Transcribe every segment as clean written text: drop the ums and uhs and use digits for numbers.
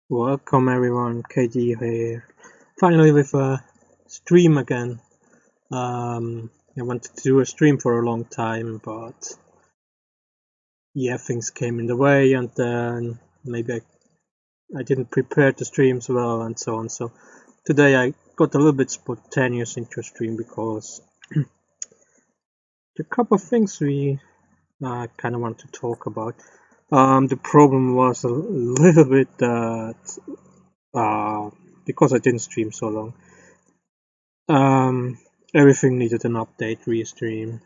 Welcome everyone, KD here. Finally with a stream again. I wanted to do a stream for a long time, but yeah, things came in the way, and then maybe I didn't prepare the streams well, and so on. So today I got a little bit spontaneous into a stream because a couple of things we kind of want to talk about. The problem was a little bit that because I didn't stream so long. Everything needed an update, restream,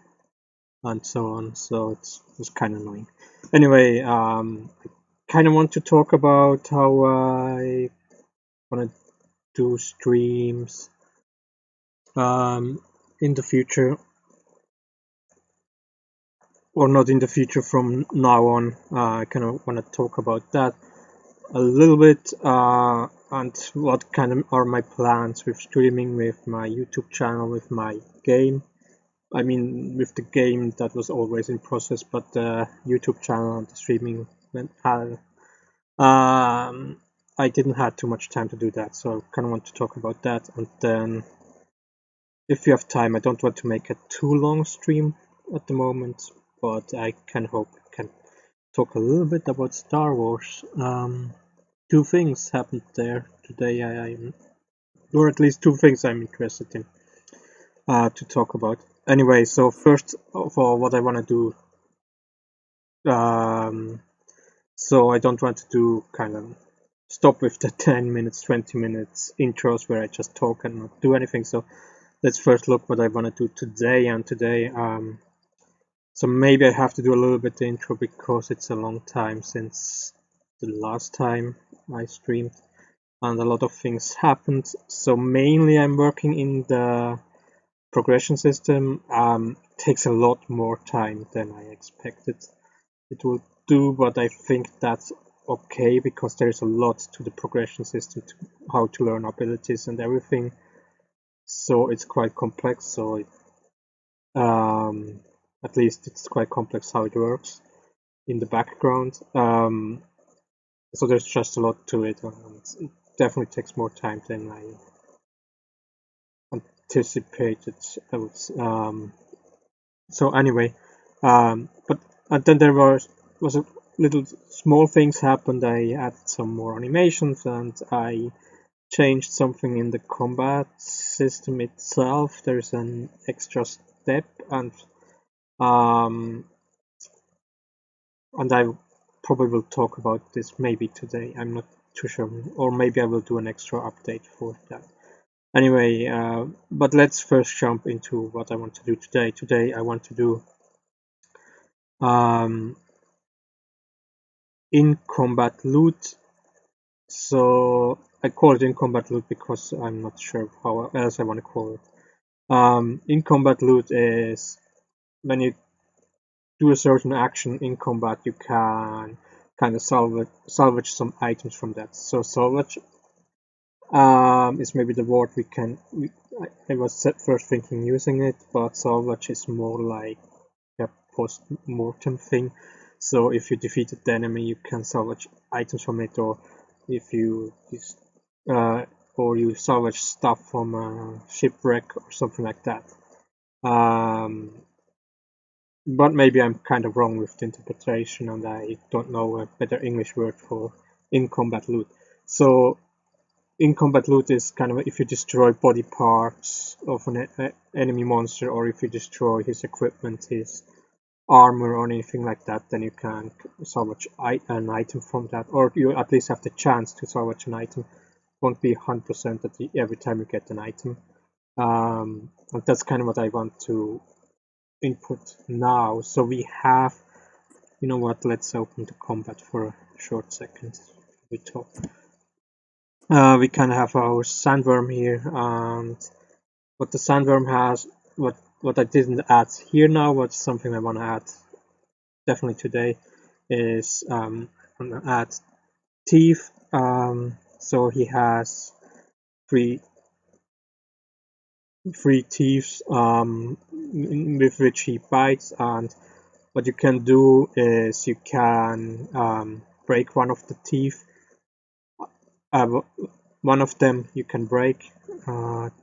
and so on. So it was kind of annoying. Anyway, I kind of want to talk about how I want to do streams in the future, or not in the future from now on. I kind of want to talk about that a little bit and what kind of are my plans with streaming, with my YouTube channel, with my game. I mean, with the game that was always in process, but the YouTube channel and the streaming went I didn't have too much time to do that, so I kind of want to talk about that. And then, if you have time, I don't want to make a too long stream at the moment, but I can hope I can talk a little bit about Star Wars. Two things happened there today. Or at least two things I'm interested in to talk about. Anyway, so first of all, what I want to do. So I don't want to do kind of stop with the 10 minutes, 20 minutes intros where I just talk and not do anything. So let's first look what I want to do today. And today, so maybe I have to do a little bit the intro because it's a long time since the last time I streamed and a lot of things happened. So mainly I'm working in the progression system. Takes a lot more time than I expected it will do, but I think that's okay because there's a lot to the progression system, to how to learn abilities and everything. So it's quite complex. So at least it's quite complex how it works in the background. So there's just a lot to it, and it definitely takes more time than I anticipated. So anyway, but and then there was a little small things happened. I added some more animations and I changed something in the combat system itself. There's an extra step and I probably will talk about this maybe today. I'm not too sure, or maybe I will do an extra update for that. Anyway, but let's first jump into what I want to do today. Today I want to do in combat loot. So I call it in combat loot because I'm not sure how else I want to call it. In combat loot is when you do a certain action in combat, you can kind of salvage some items from that. So salvage is maybe the word I was first thinking using it, but salvage is more like a post-mortem thing. So if you defeated the enemy, you can salvage items from it, or if you or you salvage stuff from a shipwreck or something like that. But maybe I'm kind of wrong with the interpretation, and I don't know a better English word for in combat loot. So in combat loot is kind of if you destroy body parts of an enemy monster, or if you destroy his equipment, his armor or anything like that, then you can salvage an item from that, or you at least have the chance to salvage an item. Won't be 100% every time you get an item. And that's kind of what I want to input now. So we have, you know what, let's open the combat for a short second. We talk. We kind of have our sandworm here, and what the sandworm has, what I didn't add here now, what's something I want to add definitely today is I'm gonna add teeth. So he has three teeth with which he bites, and what you can do is you can break one of the teeth one of them you can break.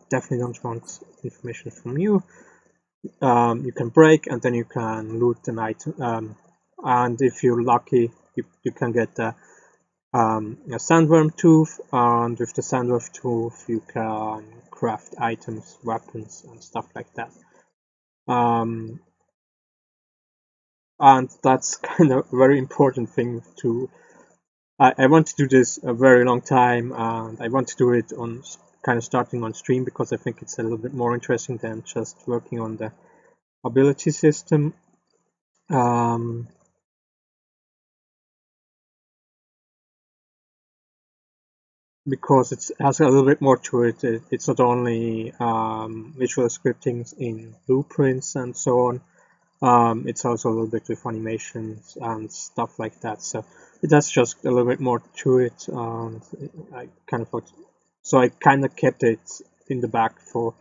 Definitely don't want information from you. You can break, and then you can loot an item. And if you're lucky, you can get a sandworm tooth, and with the sandworm tooth you can craft items, weapons, and stuff like that. And that's kind of a very important thing to. I want to do this a very long time, and I want to do it on kind of starting on stream because I think it's a little bit more interesting than just working on the ability system. Because it has a little bit more to it. It's not only visual scripting in blueprints and so on. It's also a little bit with animations and stuff like that. So it has just a little bit more to it. And I kind of thought, so I kind of kept it in the back for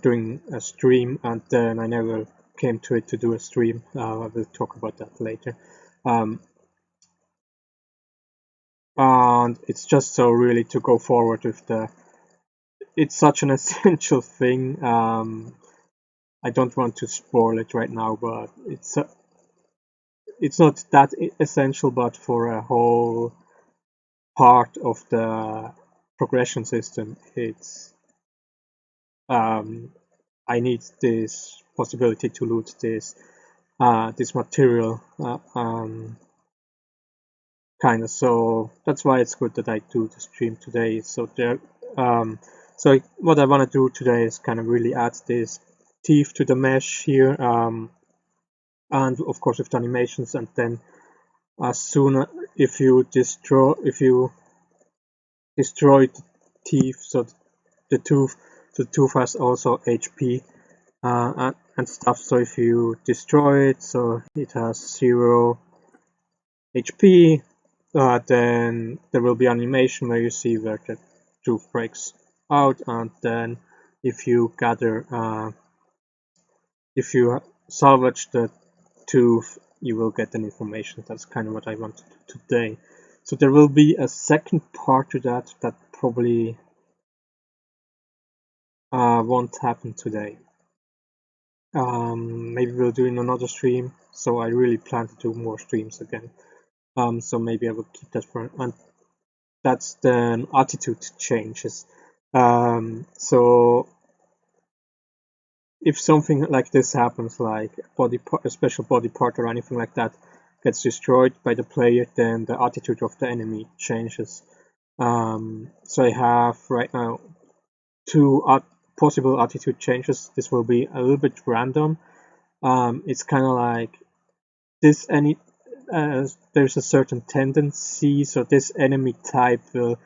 doing a stream, and then I never came to it to do a stream. I will talk about that later. And it's just so really to go forward with the. It's such an essential thing. I don't want to spoil it right now, but it's not that essential, but for a whole part of the progression system, it's I need this possibility to loot this material, kind of. So that's why it's good that I do the stream today. So so what I want to do today is kind of really add this teeth to the mesh here, and of course with the animations. And then as soon if you destroy the teeth, so the tooth has also HP and stuff. So if you destroy it, so it has 0 HP, then there will be animation where you see where the tooth breaks out, and then if you if you salvage the tooth, you will get an information. That's kind of what I want to do today. So there will be a second part to that probably won't happen today. Maybe we'll do in another stream. So I really plan to do more streams again. So maybe I will keep that for, and that's the attitude changes. So if something like this happens, like a special body part or anything like that gets destroyed by the player, then the attitude of the enemy changes. So I have right now 2 possible attitude changes. This will be a little bit random. It's kind of like this there's a certain tendency, so this enemy type will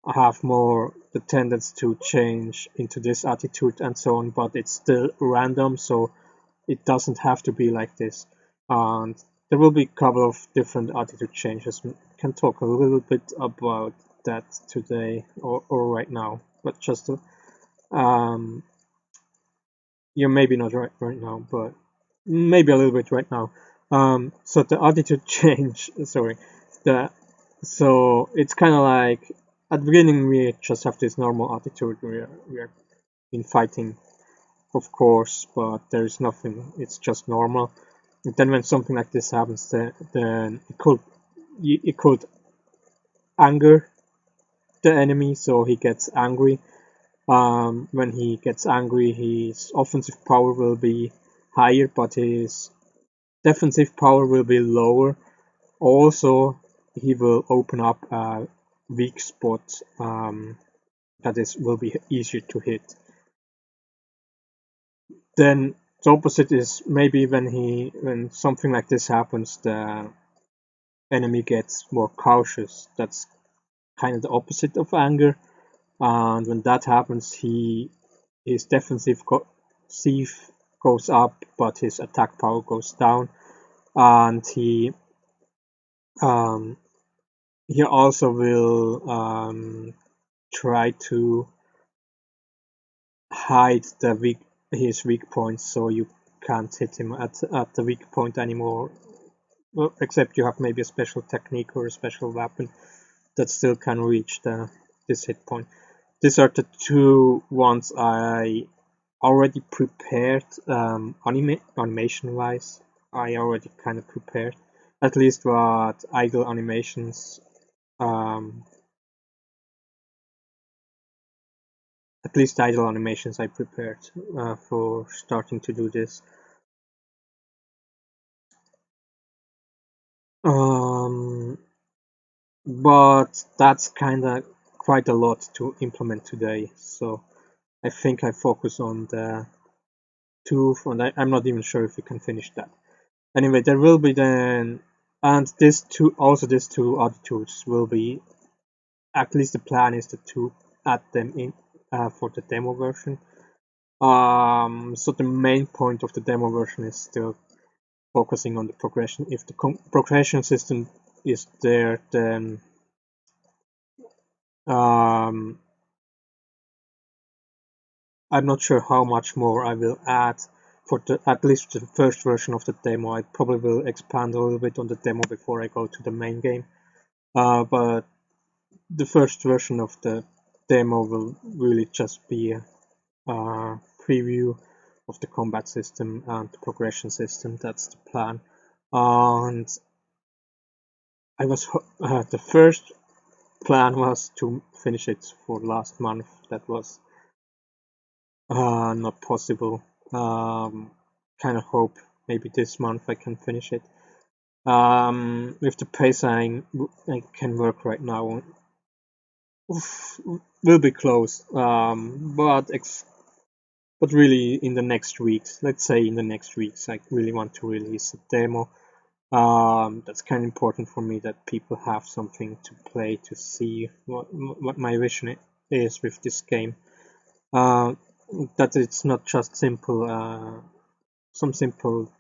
have more the tendency to change into this attitude and so on, but it's still random, so it doesn't have to be like this. And there will be a couple of different attitude changes. We can talk a little bit about that today or right now, but just to, maybe not right now, but maybe a little bit right now. So the attitude change, sorry, so it's kind of like at the beginning we just have this normal attitude. We are in fighting, of course, but there is nothing. It's just normal. And then when something like this happens, then it could anger the enemy, so he gets angry. When he gets angry, his offensive power will be higher, but his defensive power will be lower. Also, he will open up a weak spot that will be easier to hit. Then the opposite is maybe when something like this happens, the enemy gets more cautious. That's kind of the opposite of anger, and when that happens, his defensive goes up, but his attack power goes down, and he also will try to hide his weak points, so you can't hit him at the weak point anymore. Well, except you have maybe a special technique or a special weapon. that still can reach this hit point. These are the two ones I already prepared, animation wise. I already kind of prepared at least what idle animations, I prepared for starting to do this. But that's kind of quite a lot to implement today, so I think I focus on the two, and I'm not even sure if we can finish that. Anyway, there will be then, and these two other tools will be, at least the plan is to add them in for the demo version. So the main point of the demo version is still focusing on the progression. If the progression system is there, then I'm not sure how much more I will add for at least the first version of the demo. I probably will expand a little bit on the demo before I go to the main game. But the first version of the demo will really just be a preview of the combat system and the progression system. That's the plan. And the first plan was to finish it for last month. That was not possible. Kind of hope maybe this month I can finish it. With the pace I can work right now, will be close. But really in the next weeks, let's say in the next weeks, I really want to release a demo. That's kind of important for me, that people have something to play, to see what my vision is with this game. That it's not just simple, some simple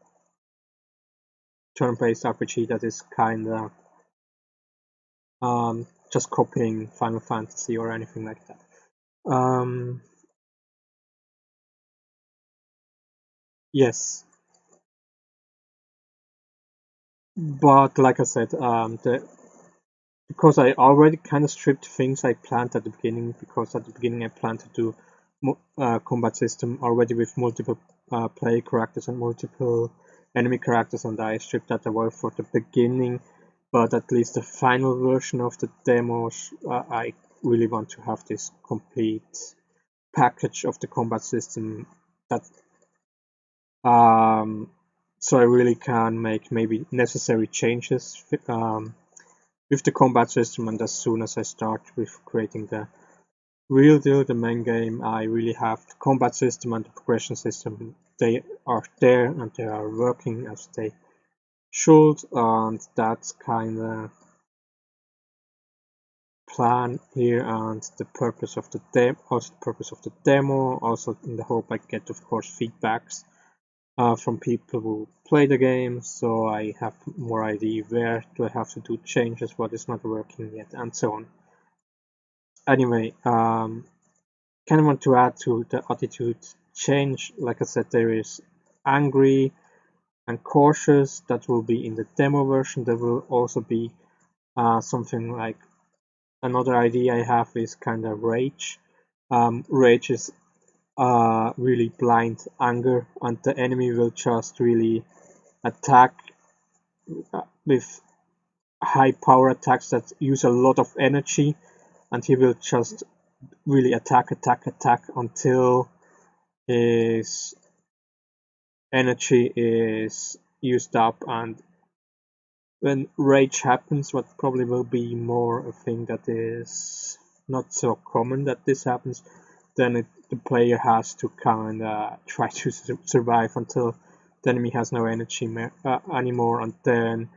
turn-based RPG that is kind of just copying Final Fantasy or anything like that. Yes, but like I said, because I already kind of stripped things I planned at the beginning, because at the beginning I planned to do combat system already with multiple player characters and multiple enemy characters, and I stripped that away for the beginning. But at least the final version of the demos, I really want to have this complete package of the combat system, that so I really can make maybe necessary changes with the combat system. And as soon as I start with creating the real deal, the main game, I really have the combat system and the progression system. They are there and they are working as they should, and that's kind of plan here, and the purpose of the demo, also in the hope I get, of course, feedbacks from people who play the game, so I have more idea where do I have to do changes, what is not working yet, and so on. Anyway, kind of want to add to the attitude change. Like I said, there is angry and cautious, that will be in the demo version. There will also be something like, another idea I have is kind of rage. Rage is really blind anger, and the enemy will just really attack with high power attacks that use a lot of energy, and he will just really attack until his energy is used up. And when rage happens, what probably will be more a thing that is not so common that this happens, then the player has to kind of try to survive until the enemy has no energy anymore, and then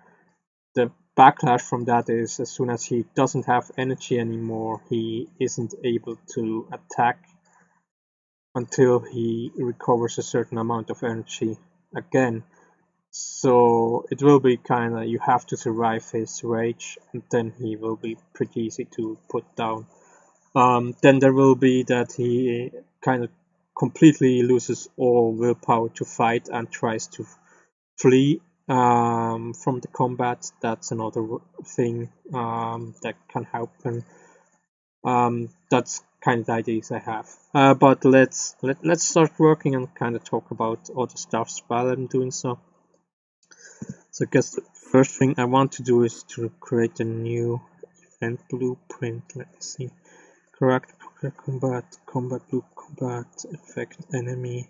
the backlash from that is, as soon as he doesn't have energy anymore, he isn't able to attack until he recovers a certain amount of energy again. So it will be kind of, you have to survive his rage, and then he will be pretty easy to put down. Then there will be that he kind of completely loses all willpower to fight and tries to flee from the combat. That's another thing that can happen. That's kind of the ideas I have. But let's start working and kind of talk about other stuff while I'm doing so. So I guess the first thing I want to do is to create a new event blueprint. Let's see. Correct combat loop, combat effect, enemy,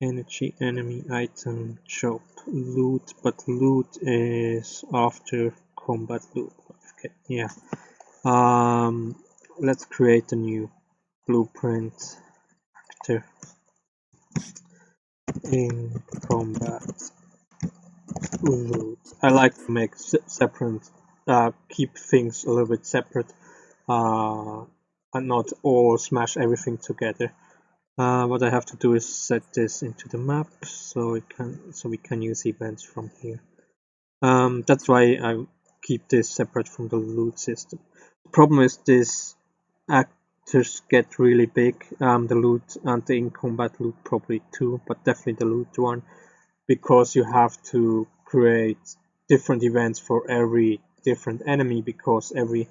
energy, enemy, item, shop, loot, but loot is after combat loop. Okay, yeah. Let's create a new blueprint actor in combat loot. I like to make separate, keep things a little bit separate, and not all smash everything together. What I have to do is set this into the map so we can use events from here. That's why I keep this separate from the loot system. The problem is this actors get really big. The loot and the in-combat loot probably too, but definitely the loot one, because you have to create different events for every different enemy, because every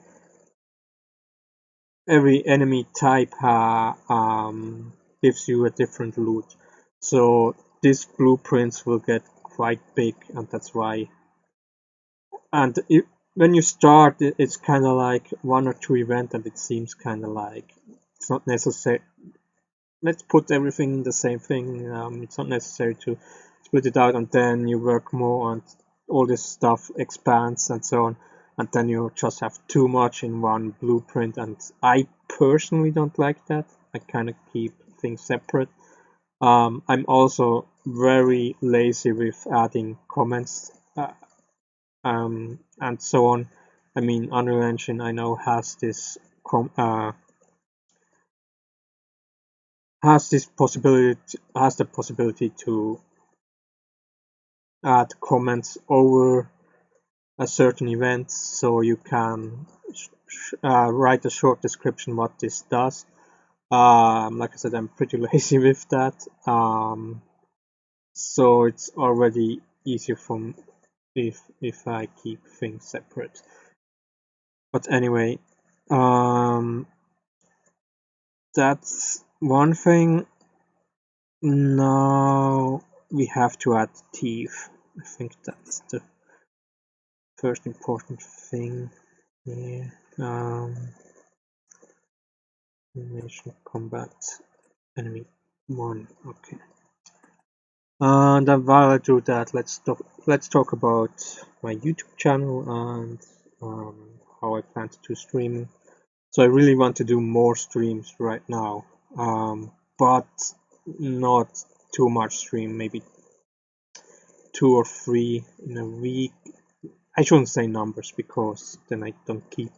enemy type gives you a different loot. So these blueprints will get quite big, and that's why. And when you start, it's kind of like one or two events, and it seems kind of like it's not necessary. Let's put everything in the same thing. It's not necessary to split it out, and then you work more, and all this stuff expands and so on, and then you just have too much in one blueprint. And I personally don't like that. I kind of keep things separate. I'm also very lazy with adding comments and so on. I mean, Unreal Engine I know has this the possibility to add comments over a certain event, so you can write a short description what this does. Like I said, I'm pretty lazy with that, so it's already easier from if I keep things separate. But anyway, that's one thing. Now we have to add thief. I think that's the first important thing here. Animation combat enemy 1. Okay. And while I do that, let's talk about my YouTube channel and how I plan to do streaming. So I really want to do more streams right now, but not too much stream, maybe 2 or 3 in a week. I shouldn't say numbers because then I don't keep.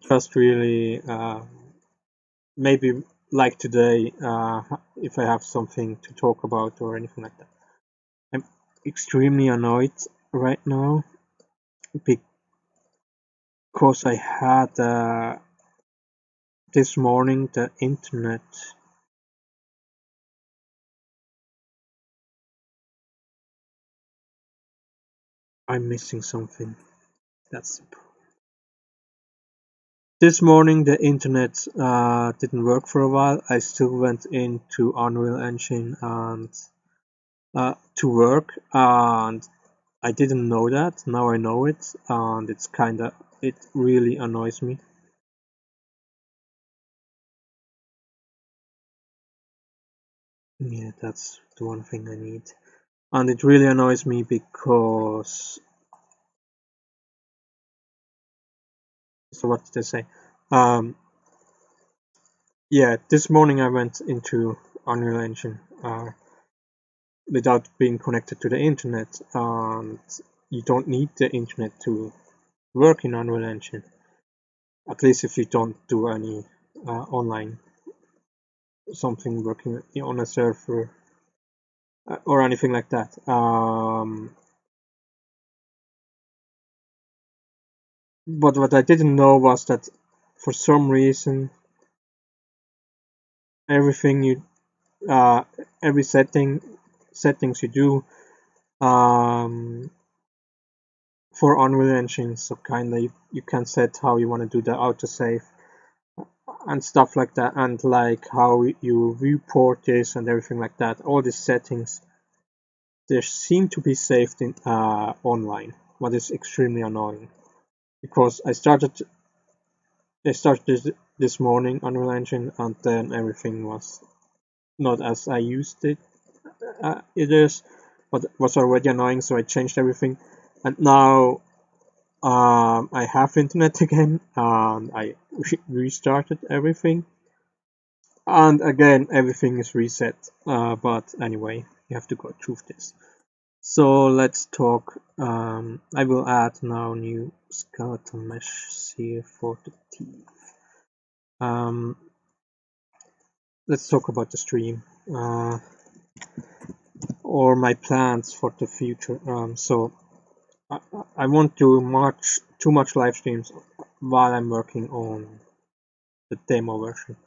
Just really maybe like today, if I have something to talk about or anything like that. I'm extremely annoyed right now because I had this morning the internet. I'm missing something. That's the problem. This morning the internet didn't work for a while. I still went into Unreal Engine and to work, and I didn't know that. Now I know it, and it really annoys me. Yeah, that's the one thing I need. And it really annoys me because, so what did I say? Yeah, this morning I went into Unreal Engine without being connected to the internet, and you don't need the internet to work in Unreal Engine, at least if you don't do any online something working on a server or anything like that. But what I didn't know was that for some reason everything you every settings you do um, for Unreal Engine. So kind of you can set how you want to do the autosave and stuff like that, and like how you viewport this and everything like that. All these settings, they seem to be saved in online, what is extremely annoying because I started this morning Unreal Engine, and then everything was not as I used it. It is, but was already annoying, so I changed everything, and now I have internet again, and I restarted everything, and again everything is reset. But anyway, you have to go through this. So let's talk. I will add now new skeleton mesh here for the teeth. Let's talk about the stream or my plans for the future. So I won't do too much live streams while I'm working on the demo version.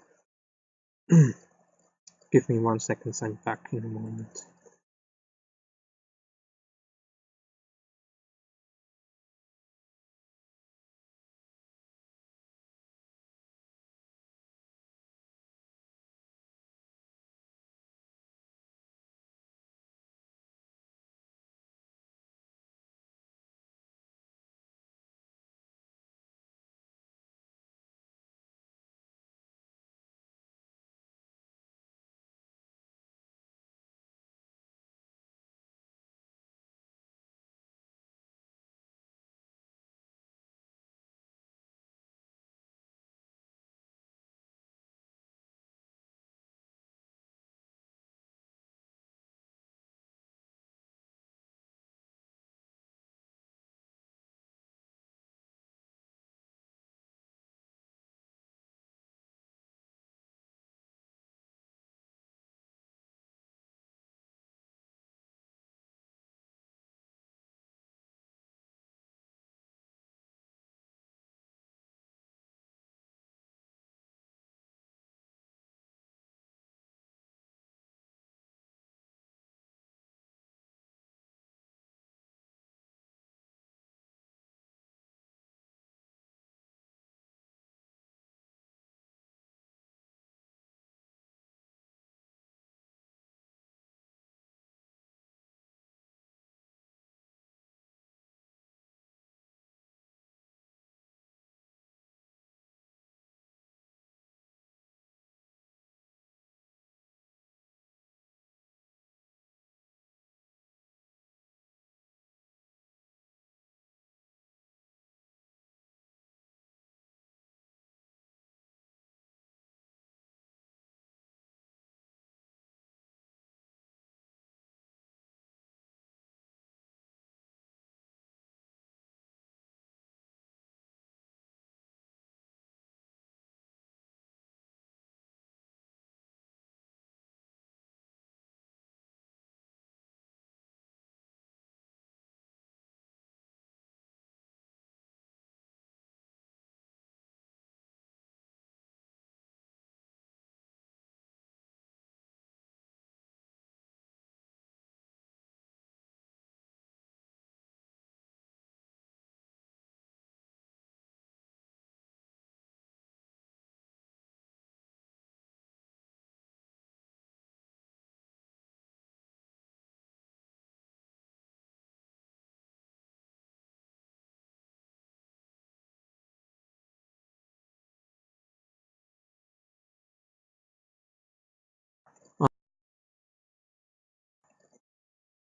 Give me 1 second, I'm back in a moment.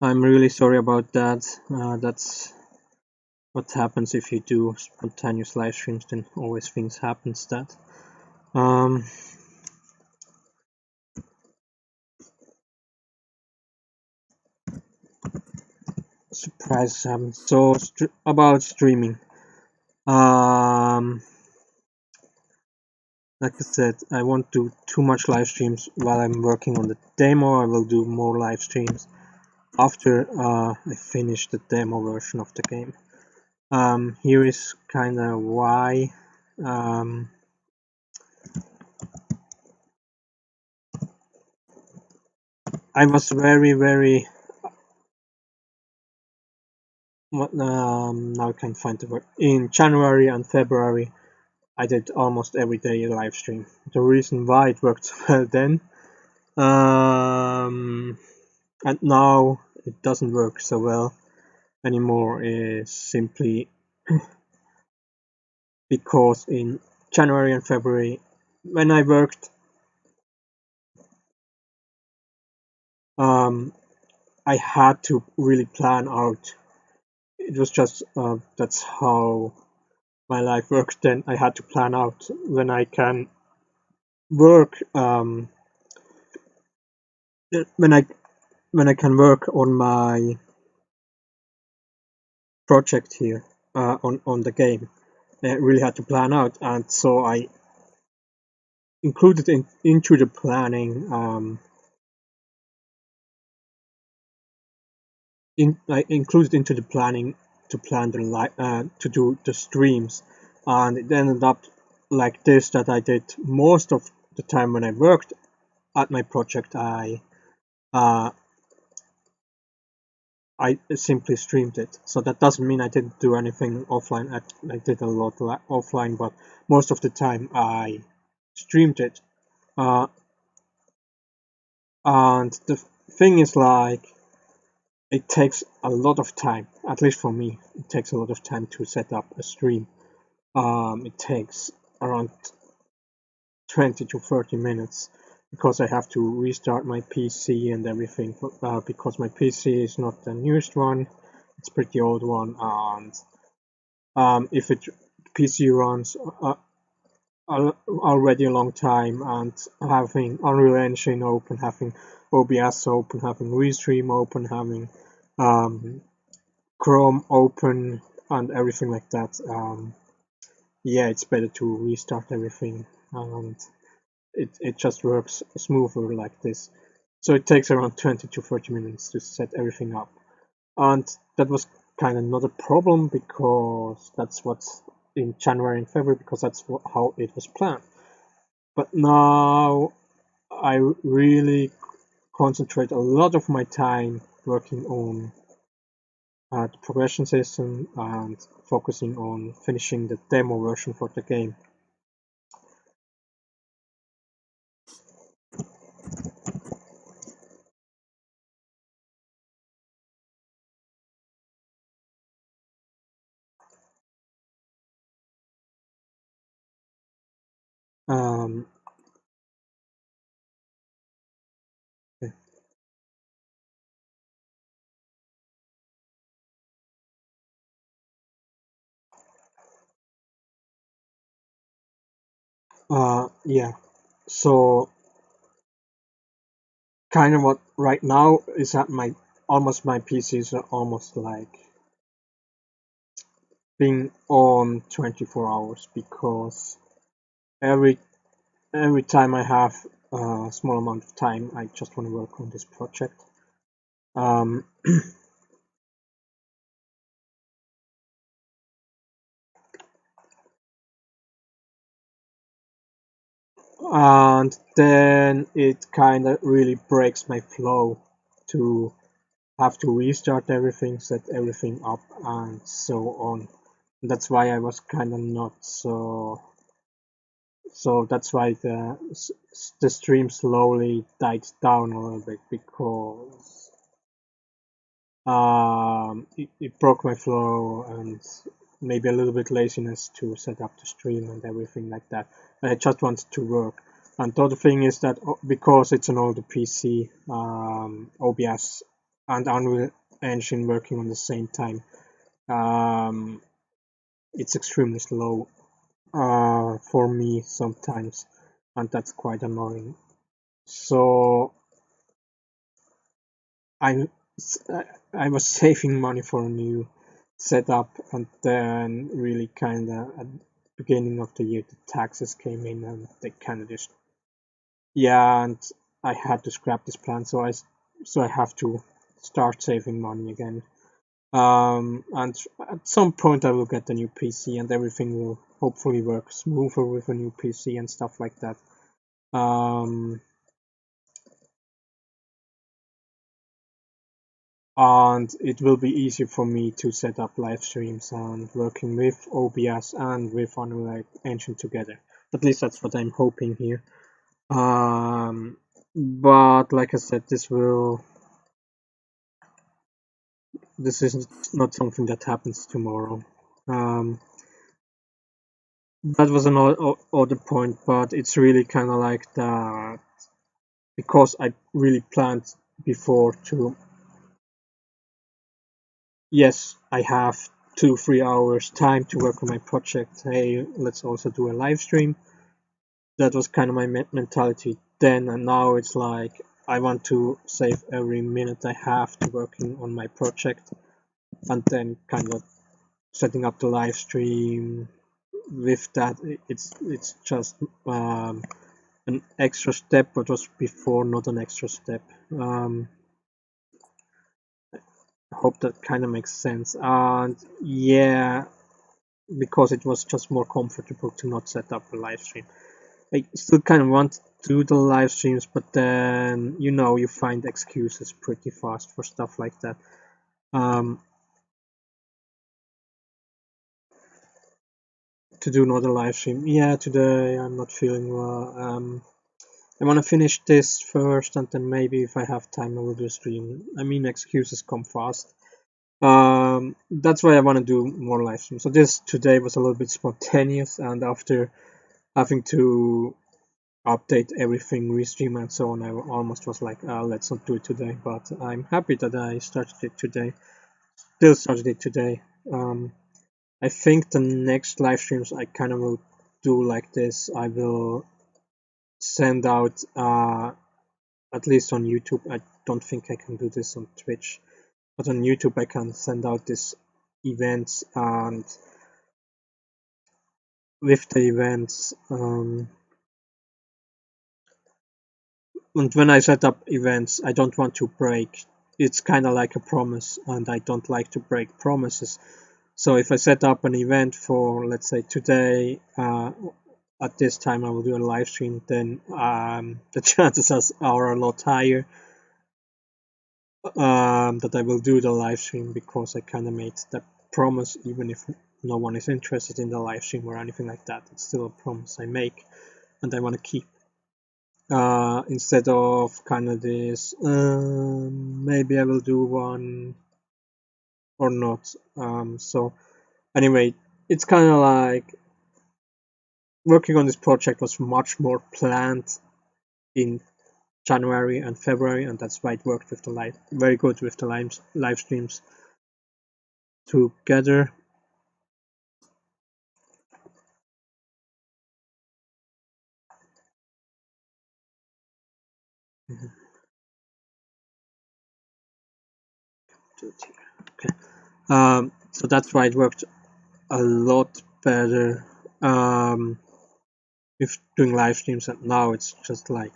I'm really sorry about that. That's what happens if you do spontaneous live streams, then always things happens that. Surprises happen. So about streaming. Like I said, I won't do too much live streams while I'm working on the demo. I will do more live streams after I finish the demo version of the game. Here is kind of why. I was very now I can find the word. In January and February, I did almost every day a live stream. The reason why it worked well then, and now it doesn't work so well anymore, is simply because in January and February, when I worked, I had to really plan out. It was just that's how my life worked then. I had to plan out when I can work, when I can work on my project here, on the game. I really had to plan out, and so I included into the planning. I included into the planning to plan to do the streams, and it ended up like this, that I did most of the time when I worked at my project. Uh, I simply streamed it. So that doesn't mean I didn't do anything offline. I did a lot offline, but most of the time I streamed it. Uh, and the thing is, like, it takes a lot of time. At least for me, it takes a lot of time to set up a stream. It takes around 20 to 30 minutes because I have to restart my PC and everything, because my PC is not the newest one, it's a pretty old one, and if it PC runs already a long time, and having Unreal Engine open, having OBS open, having Restream open, having Chrome open, and everything like that, yeah, it's better to restart everything, and it just works smoother like this. So it takes around 20 to 30 minutes to set everything up. And that was kind of not a problem, because that's what's in January and February, because that's how it was planned. But now I really concentrate a lot of my time working on the progression system and focusing on finishing the demo version for the game. Um, yeah, so kind of what right now is that my PCs are almost like being on 24 hours, because every time I have a small amount of time, I just want to work on this project. Um, and then it kind of really breaks my flow to have to restart everything, set everything up, and so on. That's why I was kind of not so that's why the stream slowly died down a little bit, because it broke my flow, and maybe a little bit laziness to set up the stream and everything like that. I just wanted to work. And the other thing is that because it's an older PC, OBS and Unreal Engine working on the same time, it's extremely slow for me sometimes, and that's quite annoying. So I I was saving money for a new setup, and then really kind of at the beginning of the year the taxes came in, and they kind of just, yeah, and I had to scrap this plan. So I have to start saving money again. And at some point I will get a new PC, and everything will hopefully work smoother with a new PC and stuff like that. Um, and it will be easier for me to set up live streams and working with OBS and with Unreal Engine together. At least that's what I'm hoping here. But like I said, this is not something that happens tomorrow. That was other point, but it's really kind of like that because I really planned before to. Yes, I have 2-3 hours time to work on my project. Hey, let's also do a live stream. That was kind of my mentality then, and now it's like I want to save every minute I have to working on my project, and then kind of setting up the live stream. With that, it's just an extra step, but was before not an extra step. I hope that kind of makes sense. And yeah, because it was just more comfortable to not set up a live stream. I still kind of want to do the live streams, but then you find excuses pretty fast for stuff like that. To do another live stream. Yeah, today I'm not feeling well. I want to finish this first, and then maybe if I have time, I will do a stream. I mean, excuses come fast. That's why I want to do more live streams. So this today was a little bit spontaneous, and after having to update everything, restream and so on, I almost was like, let's not do it today. But I'm happy that I started it today. Still started it today. I think the next live streams I kind of will do like this. I will send out, at least on YouTube. I don't think I can do this on Twitch, but on YouTube I can send out these events, and with the events, and when I set up events, I don't want to break. It's kind of like a promise, and I don't like to break promises. So if I set up an event for, let's say today, at this time I will do a live stream, then the chances are a lot higher that I will do the live stream, because I kind of made that promise, even if no one is interested in the live stream or anything like that. It's still a promise I make, and I want to keep. Instead of kind of this, maybe I will do one or not. So anyway, it's kind of like working on this project was much more planned in January and February, and that's why it worked with the very good with the live streams together. Okay. So that's why it worked a lot better with doing live streams, and now it's just like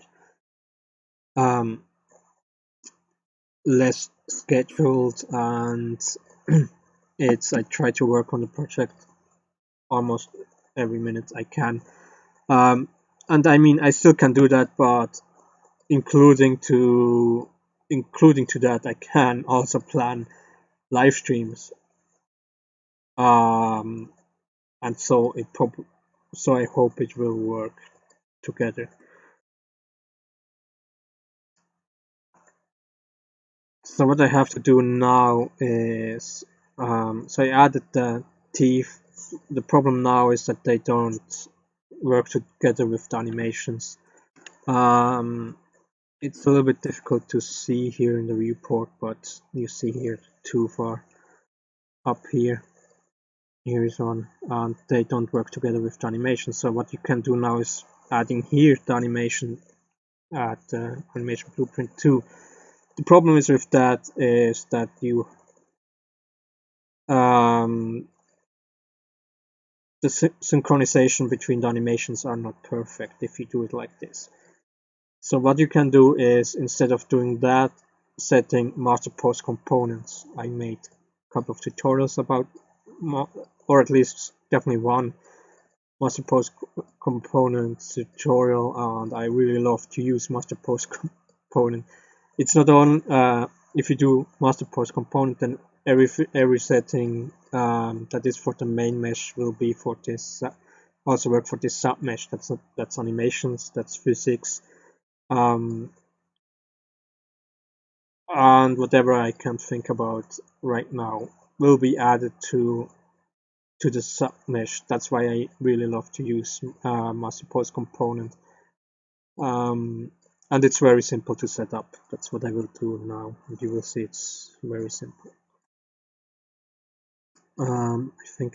less scheduled, and I try to work on the project almost every minute I can. And I mean, I still can do that, but including to that, I can also plan live streams. And so I hope it will work together. So what I have to do now is, so I added the teeth. The problem now is that they don't work together with the animations. It's a little bit difficult to see here in the viewport, but you see here two far up here. Here is one, and they don't work together with the animation. So what you can do now is adding here the animation at animation blueprint 2. The problem is with that is that you the synchronization between the animations are not perfect if you do it like this. So what you can do is, instead of doing that, setting master pose components. I made a couple of tutorials about, or at least definitely one master pose component tutorial, and I really love to use master pose component. It's not on if you do master post component, then every setting that is for the main mesh will be for this also work for this sub mesh. That's animations, that's physics, and whatever I can think about right now will be added to the sub mesh. That's why I really love to use master post component. And it's very simple to set up. That's what I will do now, and you will see it's very simple. I think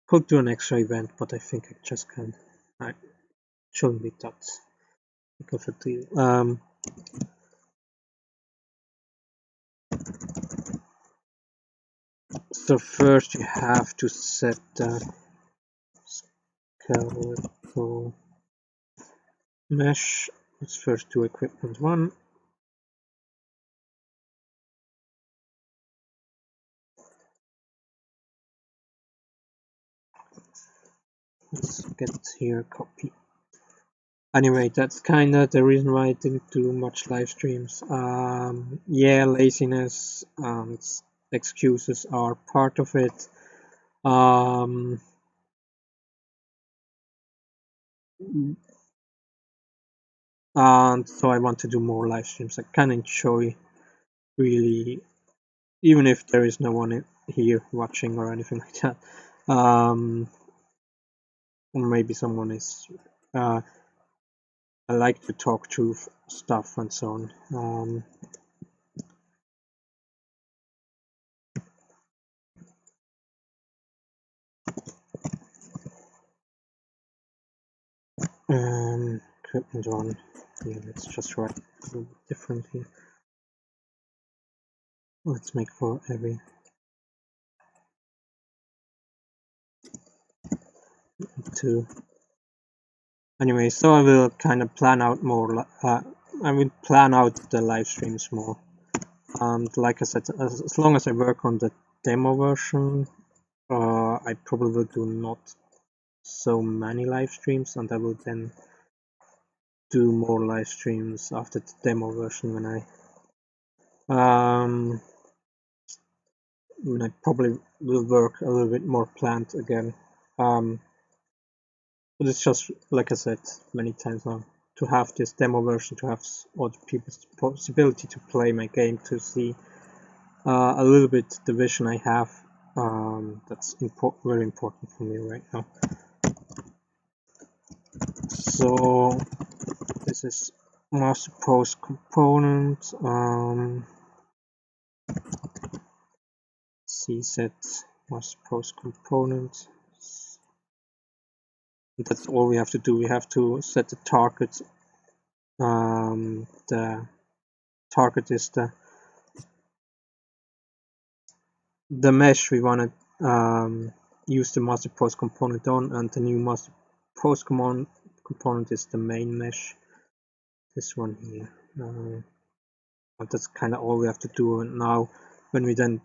could do an extra event, but I think I just can't. I shouldn't be that big of a deal. So first you have to set the skeletal mesh. Let's first do equipment 1. Let's get here copy. Anyway, that's kinda the reason why I didn't do much live streams. Yeah, laziness and excuses are part of it. And so I want to do more live streams. I can enjoy really, even if there is no one here watching or anything like that. Or maybe someone is. I like to talk through stuff and so on. Equipment 1. Yeah, let's just write a little bit different here. Let's make for every 2. Anyway, so I will kind of plan out more. I will plan out the live streams more. And like I said, as long as I work on the demo version, I probably will do not so many live streams, and I will then do more live streams after the demo version when I probably will work a little bit more planned again. But it's just, like I said many times now, to have this demo version, to have other people's possibility to play my game, to see a little bit the vision I have. That's very important for me right now. So this is master post component. CSet master post component. That's all we have to do. We have to set the target. The target is the mesh we want to use the master post component on, and the new master post component is the main mesh. This one here. But that's kind of all we have to do now. When we then,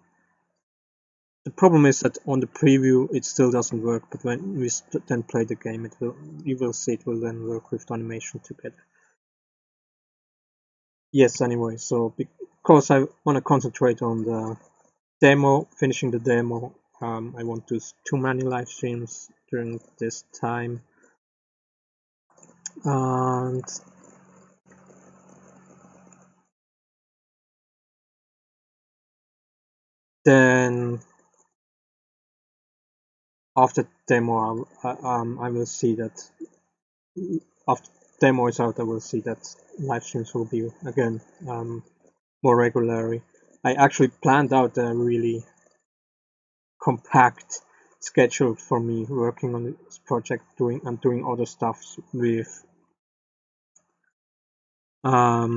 the problem is that on the preview it still doesn't work, but when we then play the game, you will see it will then work with the animation together. Yes, anyway, so because I want to concentrate on the demo, finishing the demo, I won't do too many live streams during this time. And then after demo, I will see that after demo is out, I will see that live streams will be again more regularly. I actually planned out a really compact schedule for me working on this project, doing other stuff with I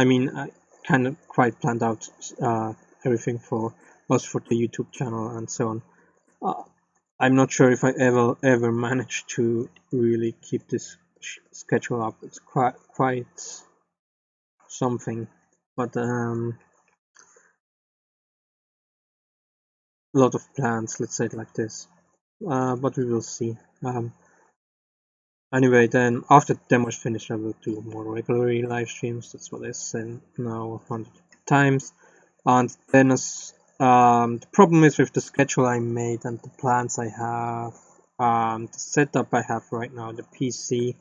mean, I kind of quite planned out everything for the YouTube channel and so on. I'm not sure if I ever managed to really keep this schedule up. It's quite something, but a lot of plans. Let's say it like this. but we will see. Anyway, then after the demo is finished, I will do more regularly live streams. That's what I said now 100 times. And then the problem is with the schedule I made and the plans I have, the setup I have right now, the PC,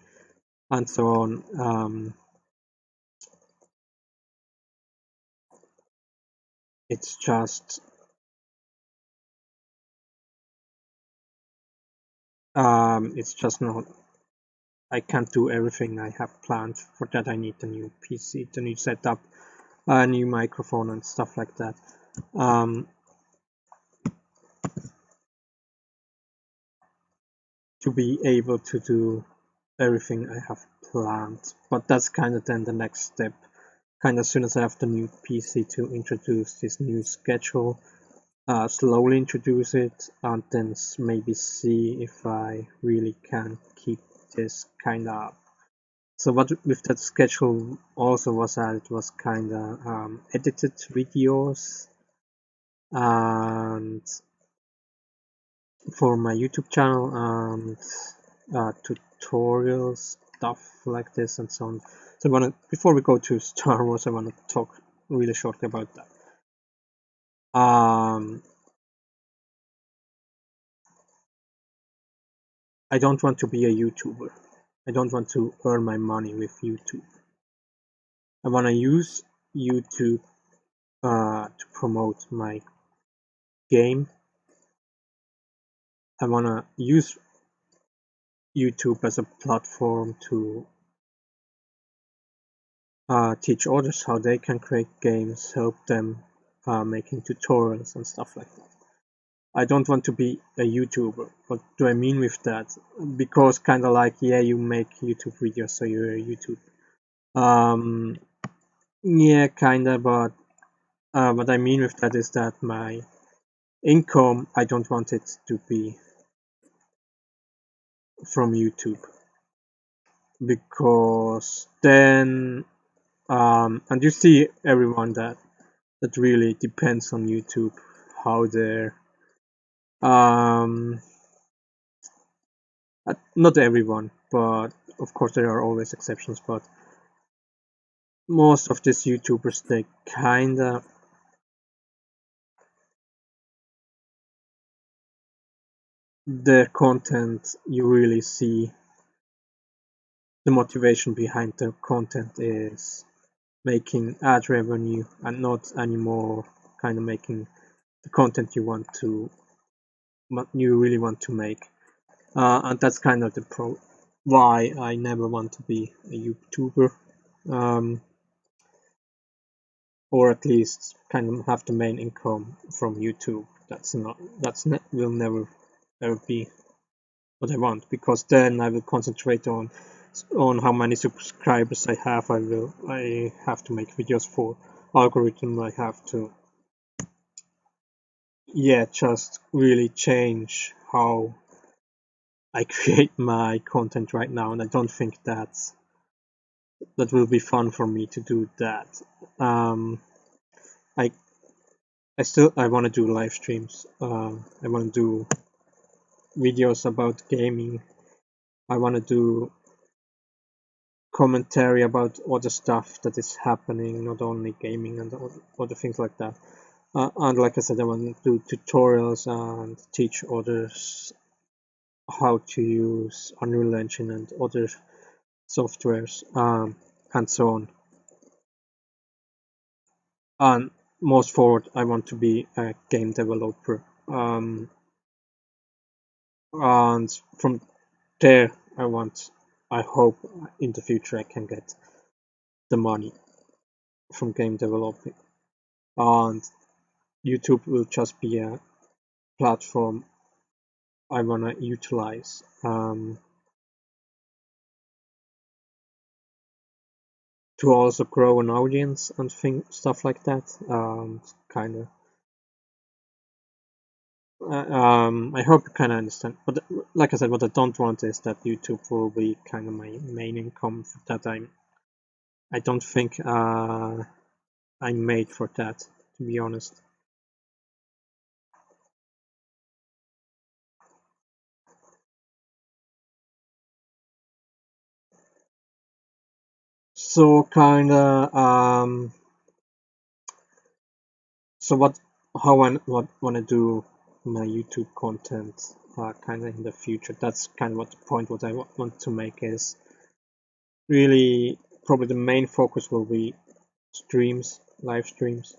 and so on. It's just not. I can't do everything I have planned. For that, I need the new PC, the new setup, a new microphone, and stuff like that. To be able to do everything I have planned. But that's kind of then the next step. Kind of as soon as I have the new PC to introduce this new schedule, slowly introduce it, and then maybe see if I really can keep this kind of. So what with that schedule also was that it was kind of edited videos and for my YouTube channel and tutorials, stuff like this and so on. So before we go to Star Wars, I want to talk really shortly about that. I don't want to be a YouTuber. I don't want to earn my money with YouTube. I want to use YouTube to promote my game. I want to use YouTube as a platform to teach others how they can create games, help them making tutorials and stuff like that. I don't want to be a YouTuber. What do I mean with that? Because kind of like, yeah, you make YouTube videos, so you're a YouTuber. Yeah, kind of, but what I mean with that is that my income, I don't want it to be from YouTube. Because then, and you see everyone that really depends on YouTube, how they're, not everyone, but of course there are always exceptions, but most of these YouTubers, they kinda their content, you really see the motivation behind the content is making ad revenue and not anymore kind of making the content you really want to make. And that's kind of the why I never want to be a YouTuber, or at least kind of have the main income from YouTube. Will never ever be what I want, because then I will concentrate on how many subscribers I have. I have to make videos for algorithm. I have to just really change how I create my content right now, and I don't think that will be fun for me to do that. I I want to do live streams. I want to do videos about gaming. I want to do commentary about other stuff that is happening, not only gaming and other things like that. And like I said, I want to do tutorials and teach others how to use Unreal Engine and other softwares, and so on. And most forward, I want to be a game developer. And from there, I hope in the future I can get the money from game developing. And YouTube will just be a platform I want to utilize to also grow an audience and stuff like that. Kind of. I hope you kind of understand. But like I said, what I don't want is that YouTube will be kind of my main income. That I don't think I'm made for that, to be honest. So kinda so how I wanna do my YouTube content kinda in the future. That's kind of what the point what I want to make is really probably the main focus will be streams, live streams,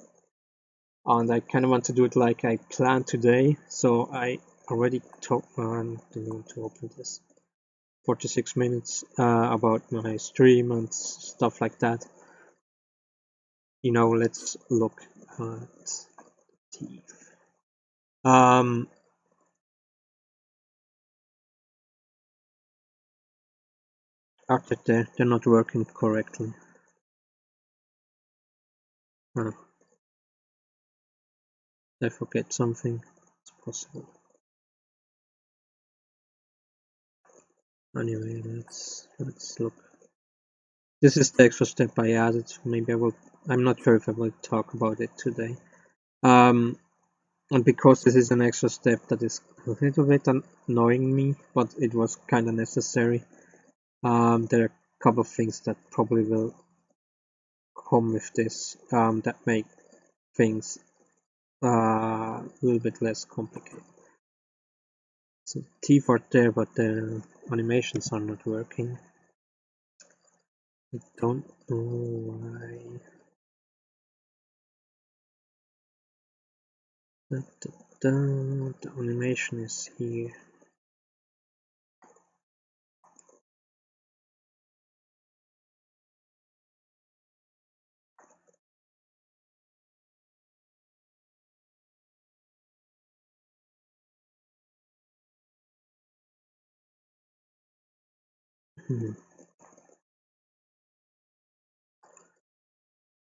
and I kind of want to do it like I planned today. So I already talked on to open this 46 minutes about my stream and stuff like that. Let's look at teeth. After they're not working correctly. Did I forget something? It's possible. Anyway, let's look. This is the extra step I added. Maybe I'm not sure if I will talk about it today. And because this is an extra step that is a little bit annoying me, but it was kind of necessary. There are a couple of things that probably will come with this that make things a little bit less complicated. So teeth are there, but the animations are not working. I don't know why. The animation is here.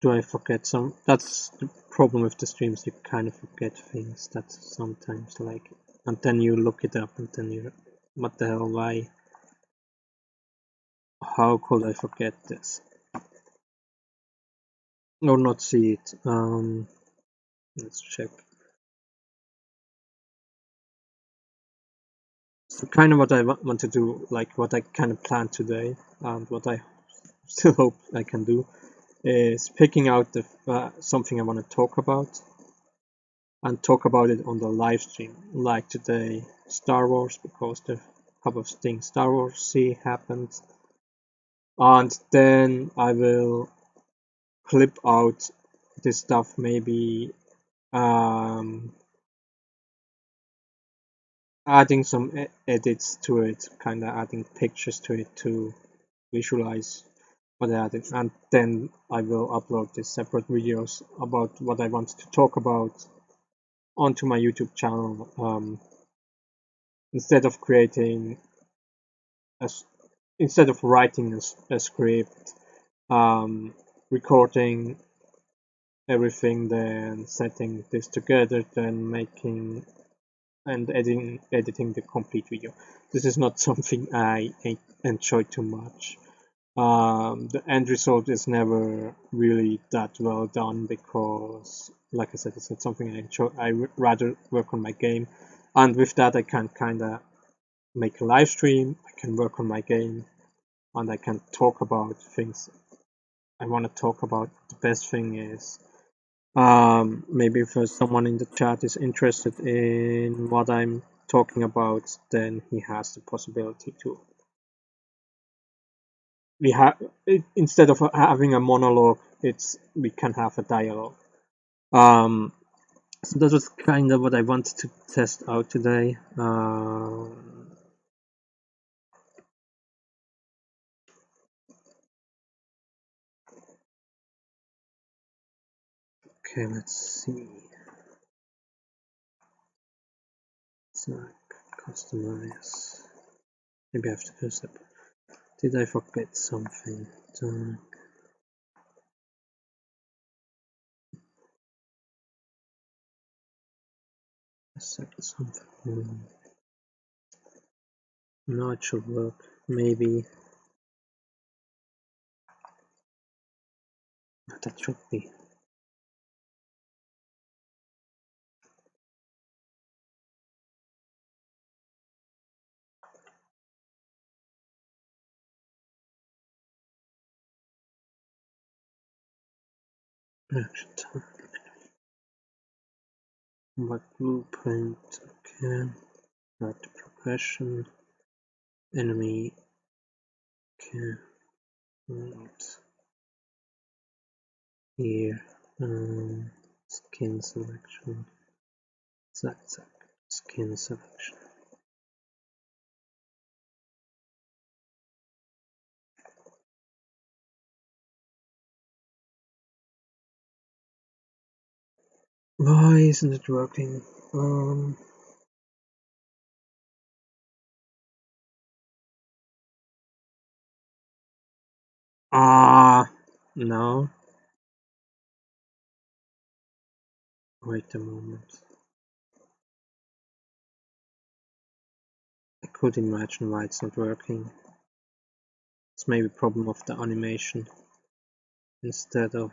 Do I forget some? That's the problem with the streams, you kind of forget things that sometimes like, and then you look it up and then you, what the hell, why? How could I forget this? Or not see it? Let's check. So kind of what I want to do, like what I kind of planned today, and what I still hope I can do, is picking out the something I want to talk about, and talk about it on the live stream. Like today, Star Wars, because the couple of things Star Wars happened, and then I will clip out this stuff, maybe adding some edits to it, kind of adding pictures to it to visualize what I added, and then I will upload these separate videos about what I want to talk about onto my YouTube channel, instead of creating instead of writing a script, recording everything, then setting this together, then making and editing the complete video. This is not something I enjoy too much. The end result is never really that well done because, like I said, it's not something I enjoy. I rather work on my game, and with that I can kind of make a live stream, I can work on my game, and I can talk about things I want to talk about. The best thing is, maybe if someone in the chat is interested in what I'm talking about, then he has the possibility to. We have, instead of having a monologue, we can have a dialogue. So that was kind of what I wanted to test out today. Okay, let's see. Snack, customize. Maybe I have to do that. Did I forget something? Set something. No, it should work. Maybe that should be. Action time. What blueprint? Okay. Start the progression. Enemy. Okay. Right. Here. Skin selection. Zack. Skin selection. Why isn't it working? No. Wait a moment. I could imagine why it's not working. It's maybe a problem of the animation instead of.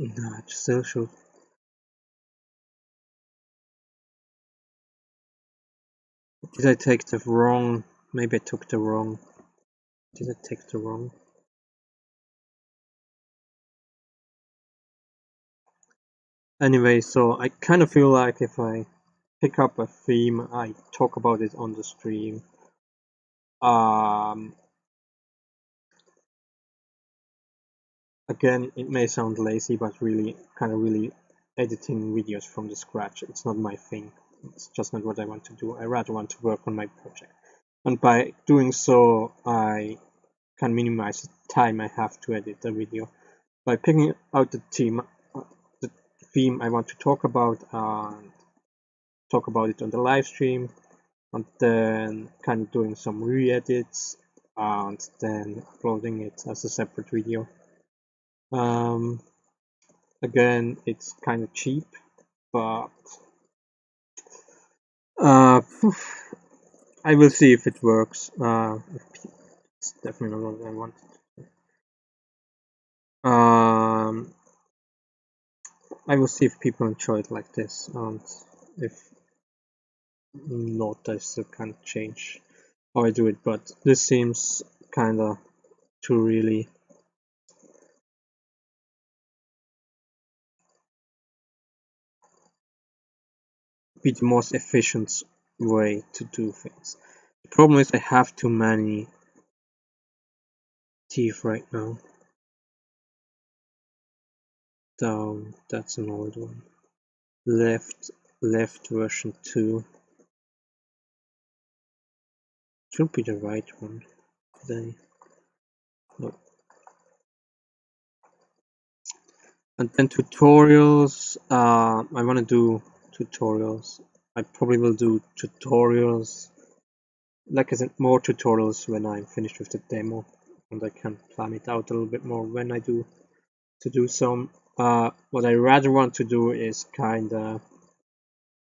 No, it still should. Did I take the wrong? Maybe I took the wrong. Did I take the wrong? Anyway, so I kind of feel like if I pick up a theme, I talk about it on the stream. Again, it may sound lazy, but really editing videos from the scratch, it's not my thing. It's just not what I want to do. I rather want to work on my project. And by doing so, I can minimize the time I have to edit the video. By picking out the theme I want to talk about and talk about it on the live stream, and then kind of doing some re-edits and then uploading it as a separate video. Again, it's kind of cheap, but I will see if it works. It's definitely not what I want. I will see if people enjoy it like this, and if not, I still can't change how I do it. But this seems kind of to really be the most efficient way to do things. The problem is I have too many teeth right now. Down, that's an old one. Left version 2. Should be the right one. Today. No. And then tutorials. I want to do tutorials. I probably will do tutorials. Like I said, more tutorials when I'm finished with the demo, and I can plan it out a little bit more when I do some. What I rather want to do is kinda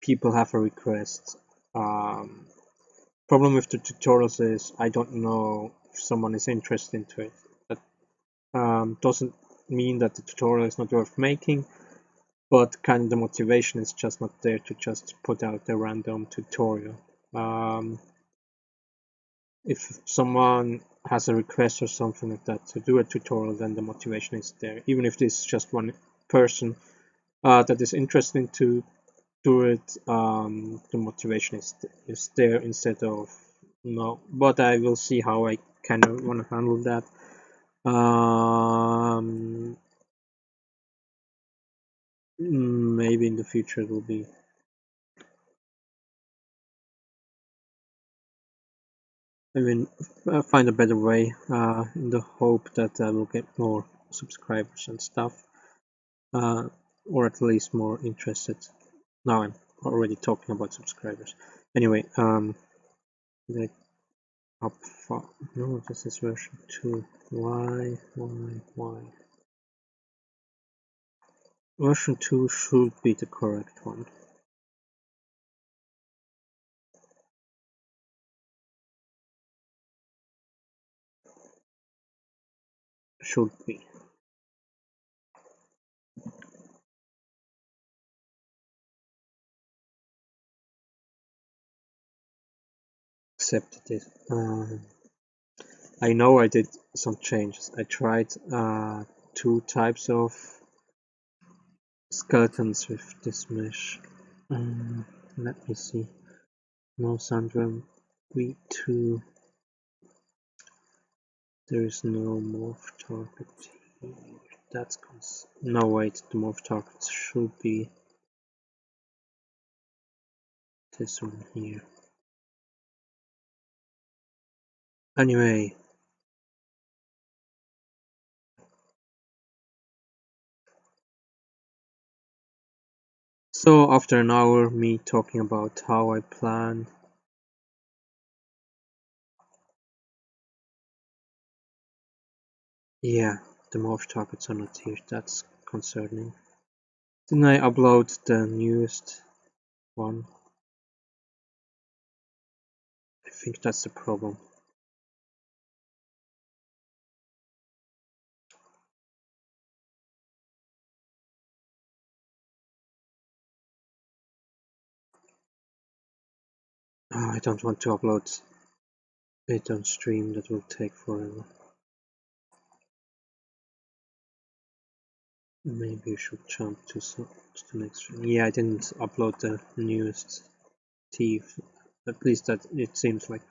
people have a request. Problem with the tutorials is I don't know if someone is interested into it. That doesn't mean that the tutorial is not worth making, but kind of the motivation is just not there to just put out a random tutorial. If someone has a request or something like that to do a tutorial, then the motivation is there. Even if it's just one person that is interested to do it, the motivation is there instead of no. But I will see how I kind of want to handle that. Maybe in the future it will be. I mean, find a better way in the hope that I will get more subscribers and stuff, or at least more interested. Now I'm already talking about subscribers. Anyway, did I up far? No, this is version 2. Why? Version 2 should be the correct one. Should be. accepted it. I know I did some changes. I tried 2 types of skeletons with this mesh. Let me see. No Sandra V2. There is no morph target here. That's no, wait, the morph target should be this one here. Anyway, so after an hour me talking about how I plan, yeah, the morph targets are not here. That's concerning. Then I upload the newest one. I think that's the problem. Oh, I don't want to upload it on stream. That will take forever. Maybe you should jump to the next stream. Yeah, I didn't upload the newest thief. At least that it seems like,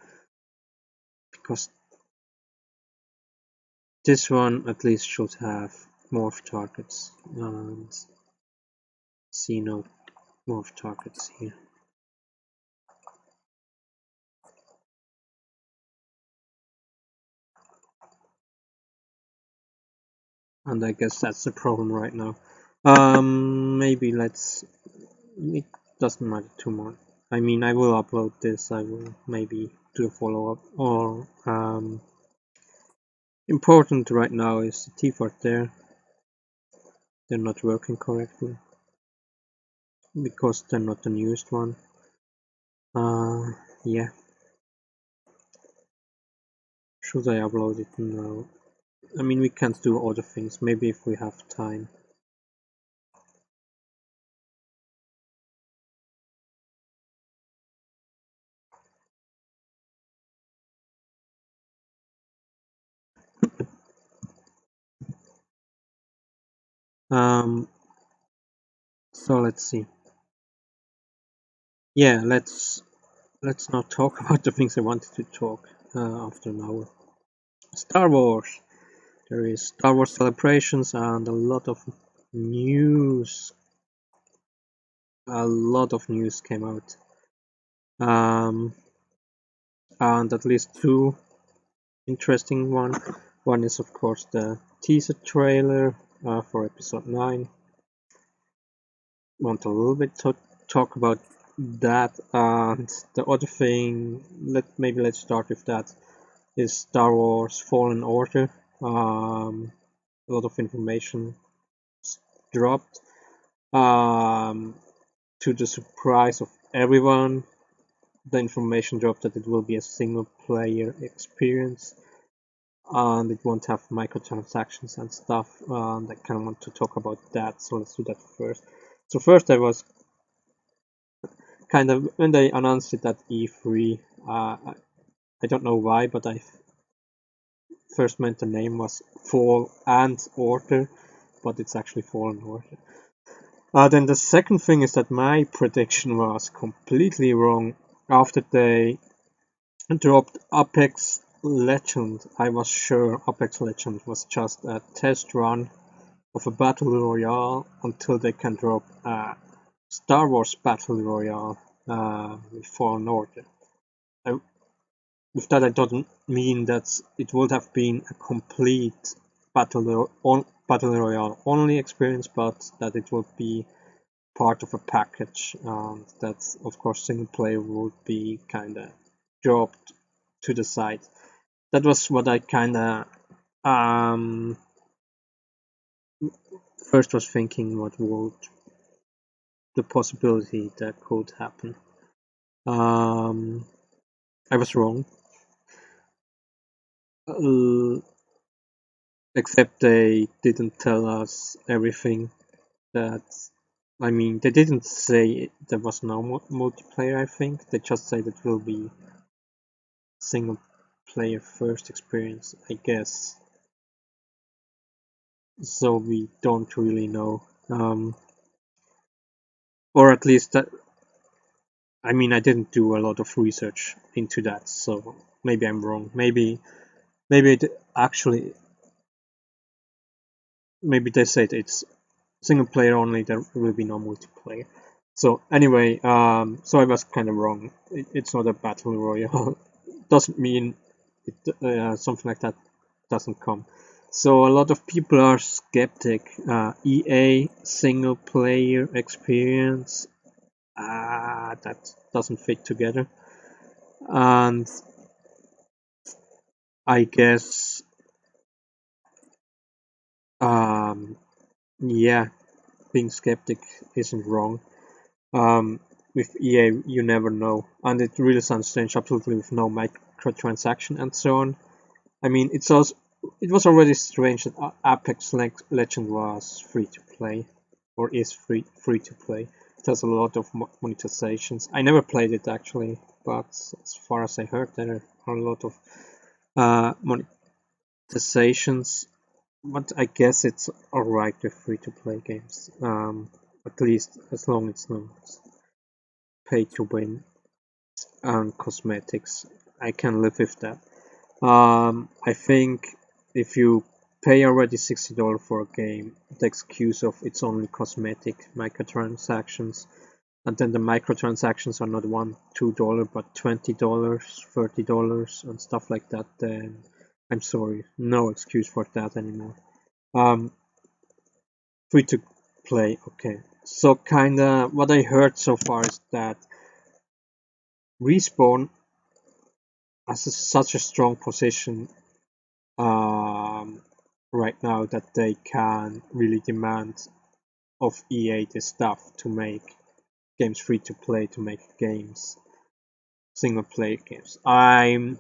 because this one at least should have morph targets, and see no morph targets here. And I guess that's the problem right now. Maybe it doesn't matter too much. I mean, I will upload this, I will maybe do a follow-up, or important right now is the teeth are there. They're not working correctly because they're not the newest one. Yeah. Should I upload it now? I mean, we can't do other things, maybe if we have time. So let's see. Yeah, let's not talk about the things I wanted to talk after an hour. Star Wars. There is Star Wars celebrations and a lot of news. A lot of news came out. And at least 2 interesting one. One is of course the teaser trailer for episode 9. Want a little bit to talk about that, and the other thing, let's start with that, is Star Wars Fallen Order. A lot of information dropped, to the surprise of everyone. The information dropped that it will be a single player experience and it won't have microtransactions and stuff, and I kind of want to talk about that, so let's do that first. So first, I was kind of, when they announced it at E3, I don't know why, but I first meant the name was Fall and Order, but it's actually Fallen Order. Then the second thing is that my prediction was completely wrong. After they dropped Apex Legend, I was sure Apex Legend was just a test run of a battle royale until they can drop a Star Wars battle royale with Fallen Order. With that, I don't mean that it would have been a complete battle royale only experience, but that it would be part of a package, and that of course single player would be kind of dropped to the side. That was what I kind of first was thinking, what would the possibility that could happen. I was wrong, except they didn't tell us everything. That, I mean, they didn't say there was no multiplayer. I think they just said it will be single player first experience, I guess. So we don't really know, or at least that. I mean, I didn't do a lot of research into that, so maybe I'm wrong. Maybe it actually, maybe they said it's single player only. There will be no multiplayer. So anyway, so I was kind of wrong. It's not a battle royale. Doesn't mean something like that doesn't come. So a lot of people are skeptic. EA single player experience, that doesn't fit together. And I guess, yeah, being skeptic isn't wrong. With EA, you never know, and it really sounds strange, absolutely with no microtransaction and so on. I mean, it was already strange that Apex Legend was free to play, or is free to play. It has a lot of monetizations. I never played it actually, but as far as I heard, there are a lot of monetizations. But I guess it's alright with free to play games. At least as long as it's not pay to win and cosmetics, I can live with that. I think if you pay already $60 for a game, the excuse of it's only cosmetic microtransactions, and then the microtransactions are not $1, $2, but $20, $30, and stuff like that, then I'm sorry, no excuse for that anymore. Free to play, okay. So kinda what I heard so far is that Respawn has such a strong position right now that they can really demand of EA the stuff to make games free to play, to make games single player games. I'm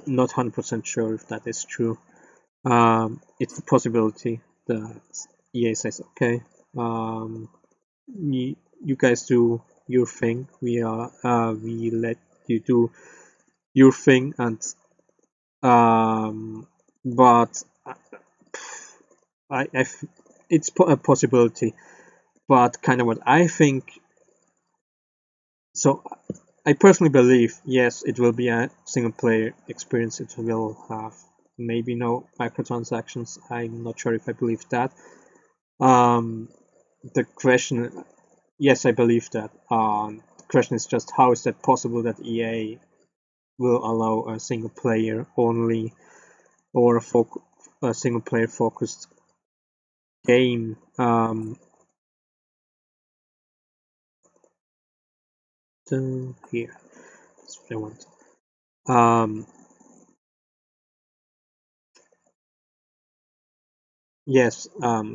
not 100% sure if that is true. It's a possibility that EA says, okay, you guys do your thing. We let you do your thing, and but it's a possibility. But kind of what I think. So I personally believe, yes, it will be a single player experience. It will have maybe no microtransactions. I'm not sure if I believe that. The question, yes, I believe that. The question is just how is that possible that EA will allow a single player only or a single player focused game. Here, that's what I want. Yes.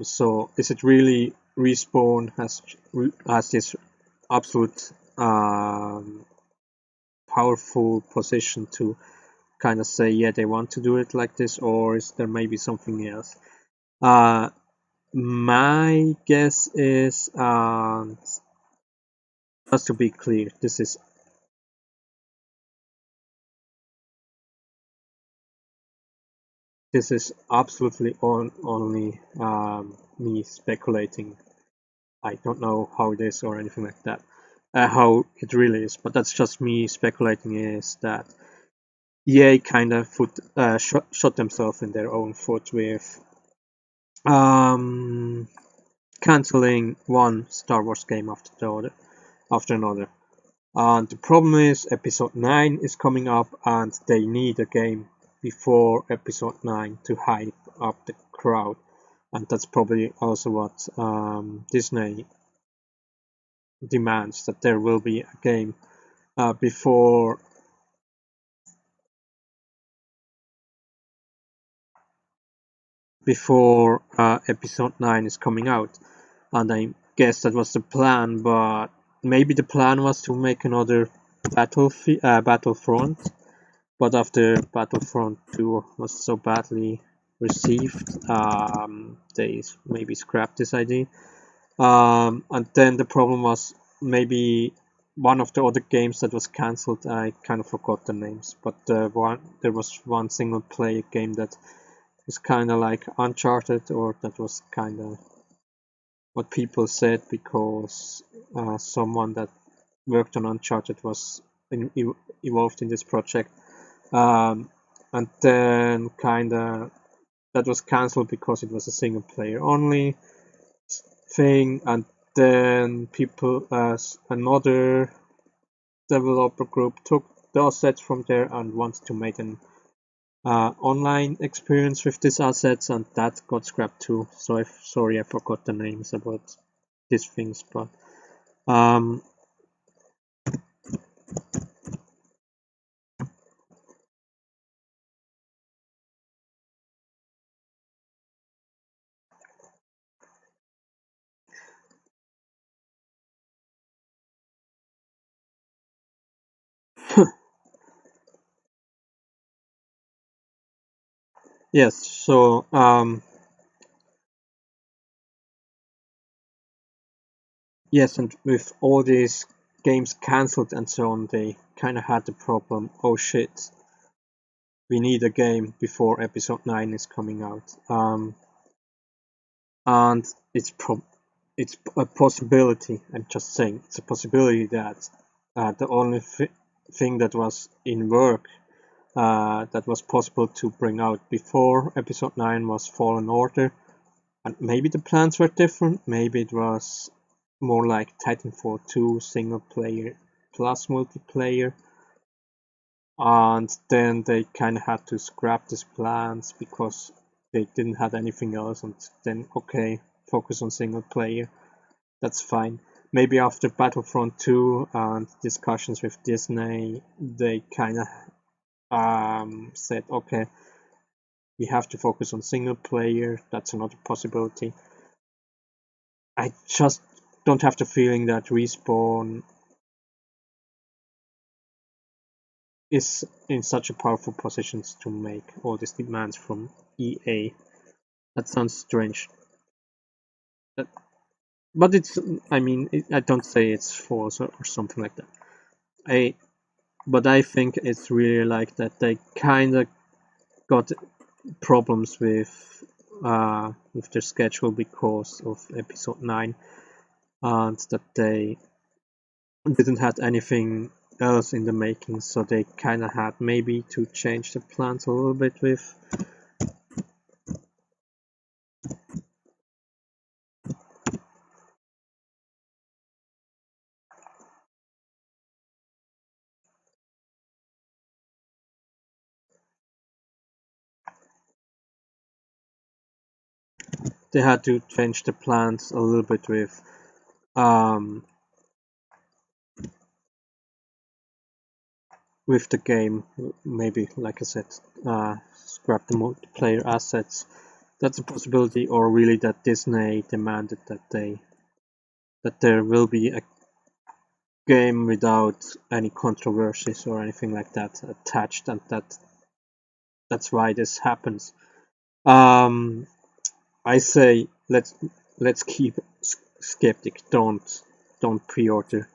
So is it really Respawn has this absolute powerful position to kind of say, yeah, they want to do it like this, or is there maybe something else? My guess is, just to be clear, this is absolutely only me speculating. I don't know how it is or anything like that, how it really is, but that's just me speculating. Is that EA kind of shot themselves in their own foot with canceling one Star Wars game after another. And the problem is Episode 9 is coming up, and they need a game before Episode 9 to hype up the crowd. And that's probably also what Disney demands, that there will be a game before Episode 9 is coming out. And I guess that was the plan, but maybe the plan was to make another Battlefront, but after Battlefront 2 was so badly received, they maybe scrapped this idea. And then the problem was maybe one of the other games that was cancelled, I kind of forgot the names, but there was one single player game that was kind of like Uncharted, or that was kind of what people said, because someone that worked on Uncharted was involved in this project, and then kind of that was cancelled because it was a single player only thing, and then people as another developer group took the assets from there and wanted to make an online experience with these assets, and that got scrapped too. So sorry I forgot the names about these things, but yes. So yes, and with all these games cancelled and so on, they kind of had the problem. Oh shit, we need a game before episode 9 is coming out. And it's a possibility. I'm just saying, it's a possibility that the only thing that was in work that was possible to bring out before episode 9 was Fallen Order, and maybe the plans were different. Maybe it was more like Titanfall 2 single player plus multiplayer, and then they kind of had to scrap these plans because they didn't have anything else, and then okay, focus on single player. That's fine. Maybe after Battlefront 2 and discussions with Disney, they kind of said, okay, we have to focus on single player. That's another possibility. I just don't have the feeling that Respawn is in such a powerful position to make all these demands from EA. That sounds strange. But it's, I mean, I don't say it's false or something like that. But I think it's really like that they kind of got problems with their schedule because of episode 9, and that they didn't have anything else in the making, so they kind of had maybe to change the plans a little bit with. They had to change the plans a little bit with the game. Maybe, like I said, scrap the multiplayer assets. That's a possibility, or really that Disney demanded that there will be a game without any controversies or anything like that attached, and that's why this happens. I say let's keep skeptic. Don't pre-order.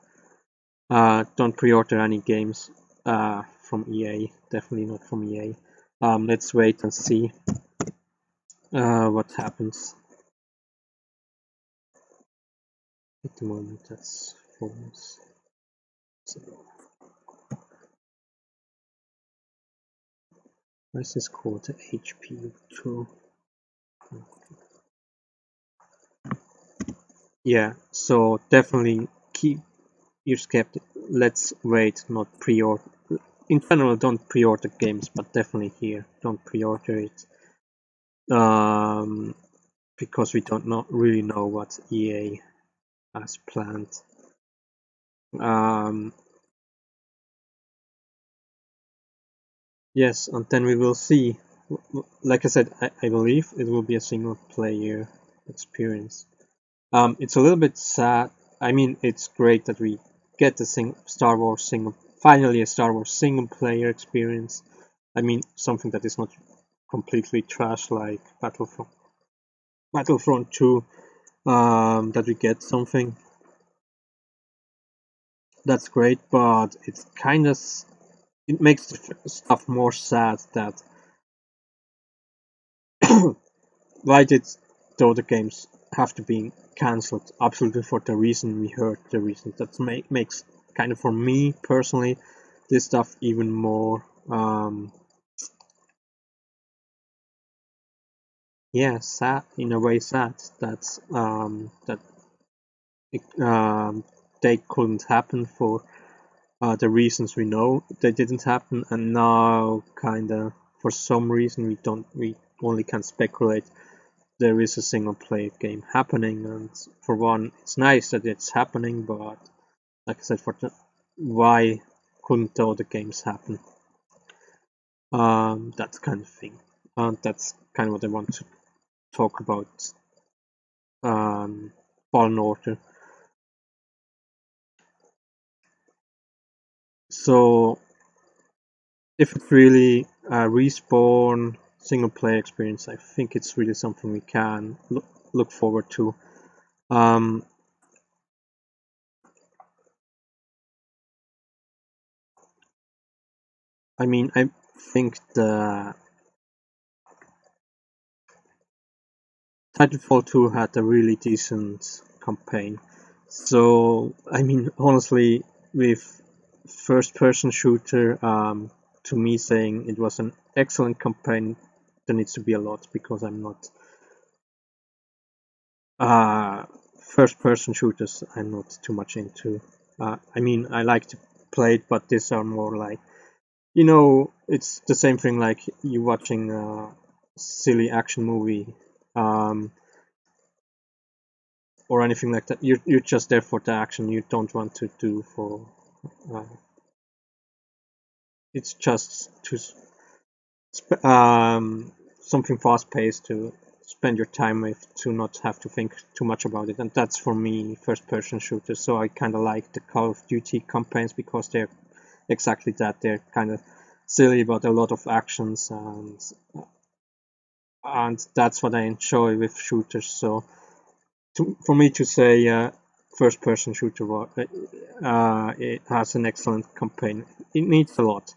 Don't pre-order any games from EA. Definitely not from EA. Let's wait and see what happens. At the moment, that's false. So, where's this called? HP2. Yeah, so definitely keep your skeptic. Let's wait, not pre-order. In general, don't pre-order games, but definitely here, don't pre-order it. Because we don't really know what EA has planned. Yes, and then we will see. Like I said, I believe it will be a single player experience. It's a little bit sad. I mean, it's great that we get the Star Wars finally a Star Wars single player experience. I mean, something that is not completely trash like Battlefront 2. That we get something. that's great, but it's kind of, it makes the stuff more sad that why did the other games have to be cancelled absolutely for the reason we heard the reason. That makes kind of, for me personally, this stuff even more yeah, sad, in a way sad that that they couldn't happen for the reasons we know they didn't happen, and now kind of for some reason we only can speculate there is a single player game happening. And for one, it's nice that it's happening, but like I said, why couldn't the other games happen? That kind of thing. That's kind of what I want to talk about. Fallen Order. So if it's really a respawn single player experience, I think it's really something we can look forward to. I mean, I think the Titanfall 2 had a really decent campaign. So, I mean, honestly, with first-person shooter, to me saying it was an excellent campaign, there needs to be a lot, because I'm not first-person shooters. I'm not too much into. I mean, I like to play it, but these are more like, you know, it's the same thing like you watching a silly action movie. Or anything like that. You're just there for the action. You don't want to do for. It's just to something fast paced to spend your time with, to not have to think too much about it. And that's for me first person shooters. So I kind of like the Call of Duty campaigns because they're exactly that. They're kind of silly but a lot of actions, and that's what I enjoy with shooters. So for me to say first-person shooter, it has an excellent campaign. It needs a lot.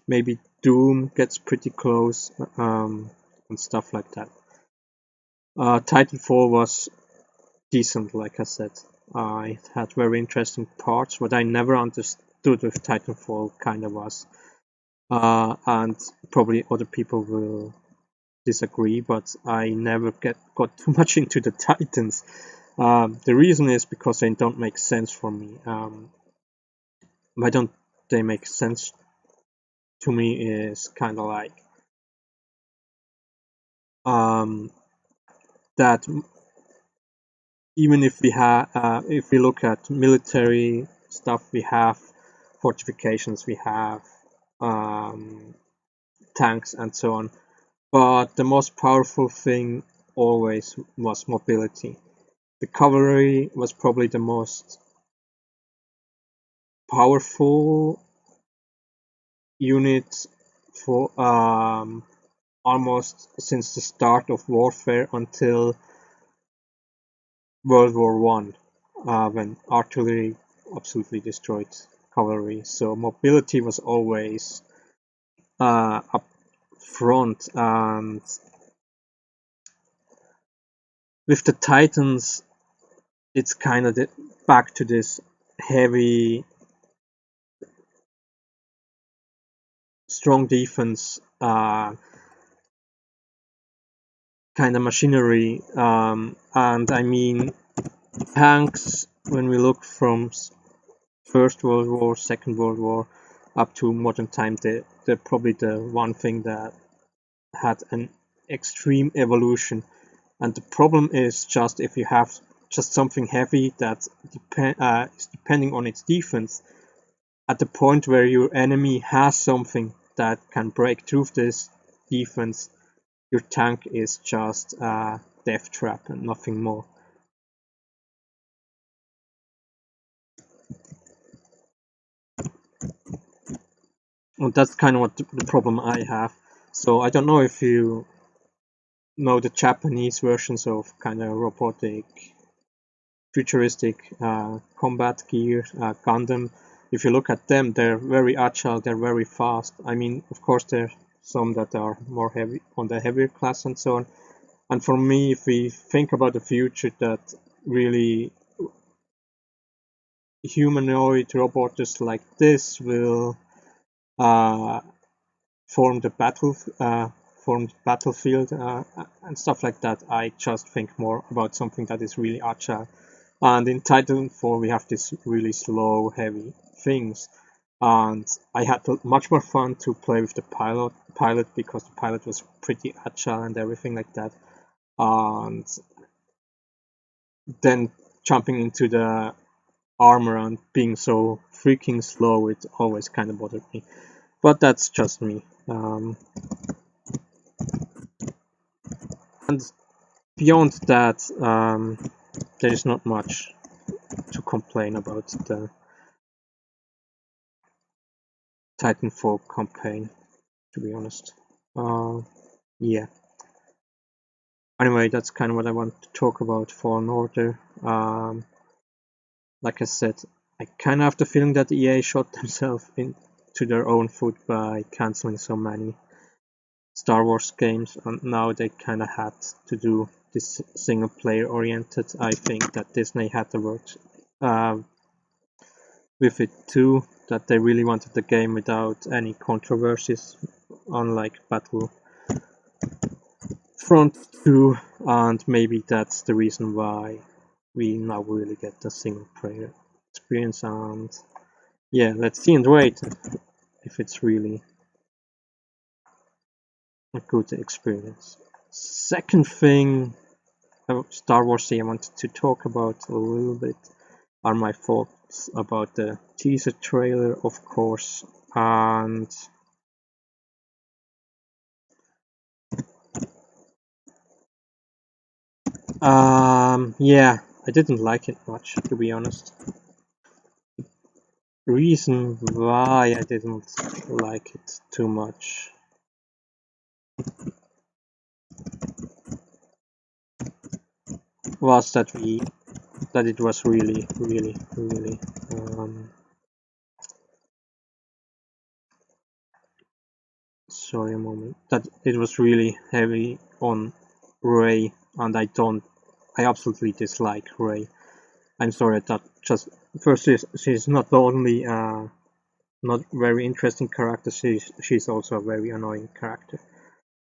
Maybe Doom gets pretty close, and stuff like that. Titanfall was decent, like I said. It had very interesting parts. What I never understood with Titanfall kind of was, and probably other people will disagree, but I never got too much into the Titans. The reason is because they don't make sense for me. Why don't they make sense to me is kind of like that. Even if if we look at military stuff, we have fortifications, we have tanks, and so on. But the most powerful thing always was mobility. The cavalry was probably the most powerful unit for almost since the start of warfare until World War One, when artillery absolutely destroyed cavalry. So mobility was always up front, and with the Titans, it's kind of back to this heavy, strong defense kind of machinery, and I mean tanks. When we look from First World War, Second World War, up to modern time, they're probably the one thing that had an extreme evolution. And the problem is just if you have just something heavy that is depending on its defense, at the point where your enemy has something that can break through this defense, your tank is just a death trap and nothing more. And that's kind of what the problem I have. So I don't know if you know the Japanese versions of kind of robotic futuristic combat gear, Gundam. If you look at them, they're very agile, they're very fast. I mean, of course, there are some that are more heavy on the heavier class and so on. And for me, if we think about the future, that really humanoid robots like this will form the battlefield and stuff like that. I just think more about something that is really agile. And in Titan 4 we have this really slow, heavy things. And I had much more fun to play with the pilot because the pilot was pretty agile and everything like that. And then jumping into the armor and being so freaking slow, it always kind of bothered me. But that's just me. And beyond that, there is not much to complain about the Titan 4 campaign, to be honest. Yeah. Anyway, that's kind of what I want to talk about Fallen Order. Like I said, I kind of have the feeling that EA shot themselves into their own foot by cancelling so many Star Wars games, and now they kind of had to do this single player oriented. I think that Disney had to work with it too, that they really wanted the game without any controversies, unlike Battlefront 2, and maybe that's the reason why we now really get the single player experience. And yeah, let's see and wait if it's really a good experience. Second thing, Star Wars I wanted to talk about a little bit are my thoughts about the teaser trailer, of course, and yeah, I didn't like it much, to be honest. Reason why I didn't like it too much was that it was really sorry a moment, that it was really heavy on Rey, and I absolutely dislike Rey. I'm sorry, that just first she's not only not very interesting character, she's also a very annoying character.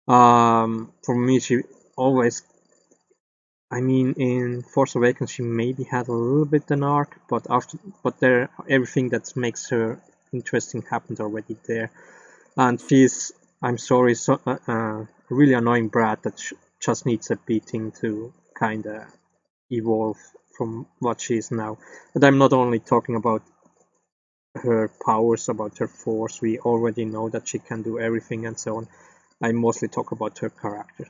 For me, she always, I mean, in Force Awakens she maybe had a little bit an arc, but there everything that makes her interesting happened already there, and she's, I'm sorry, so really annoying brat that just needs a beating to kinda evolve from what she is now. And I'm not only talking about her powers, about her force, we already know that she can do everything and so on. I mostly talk about her character.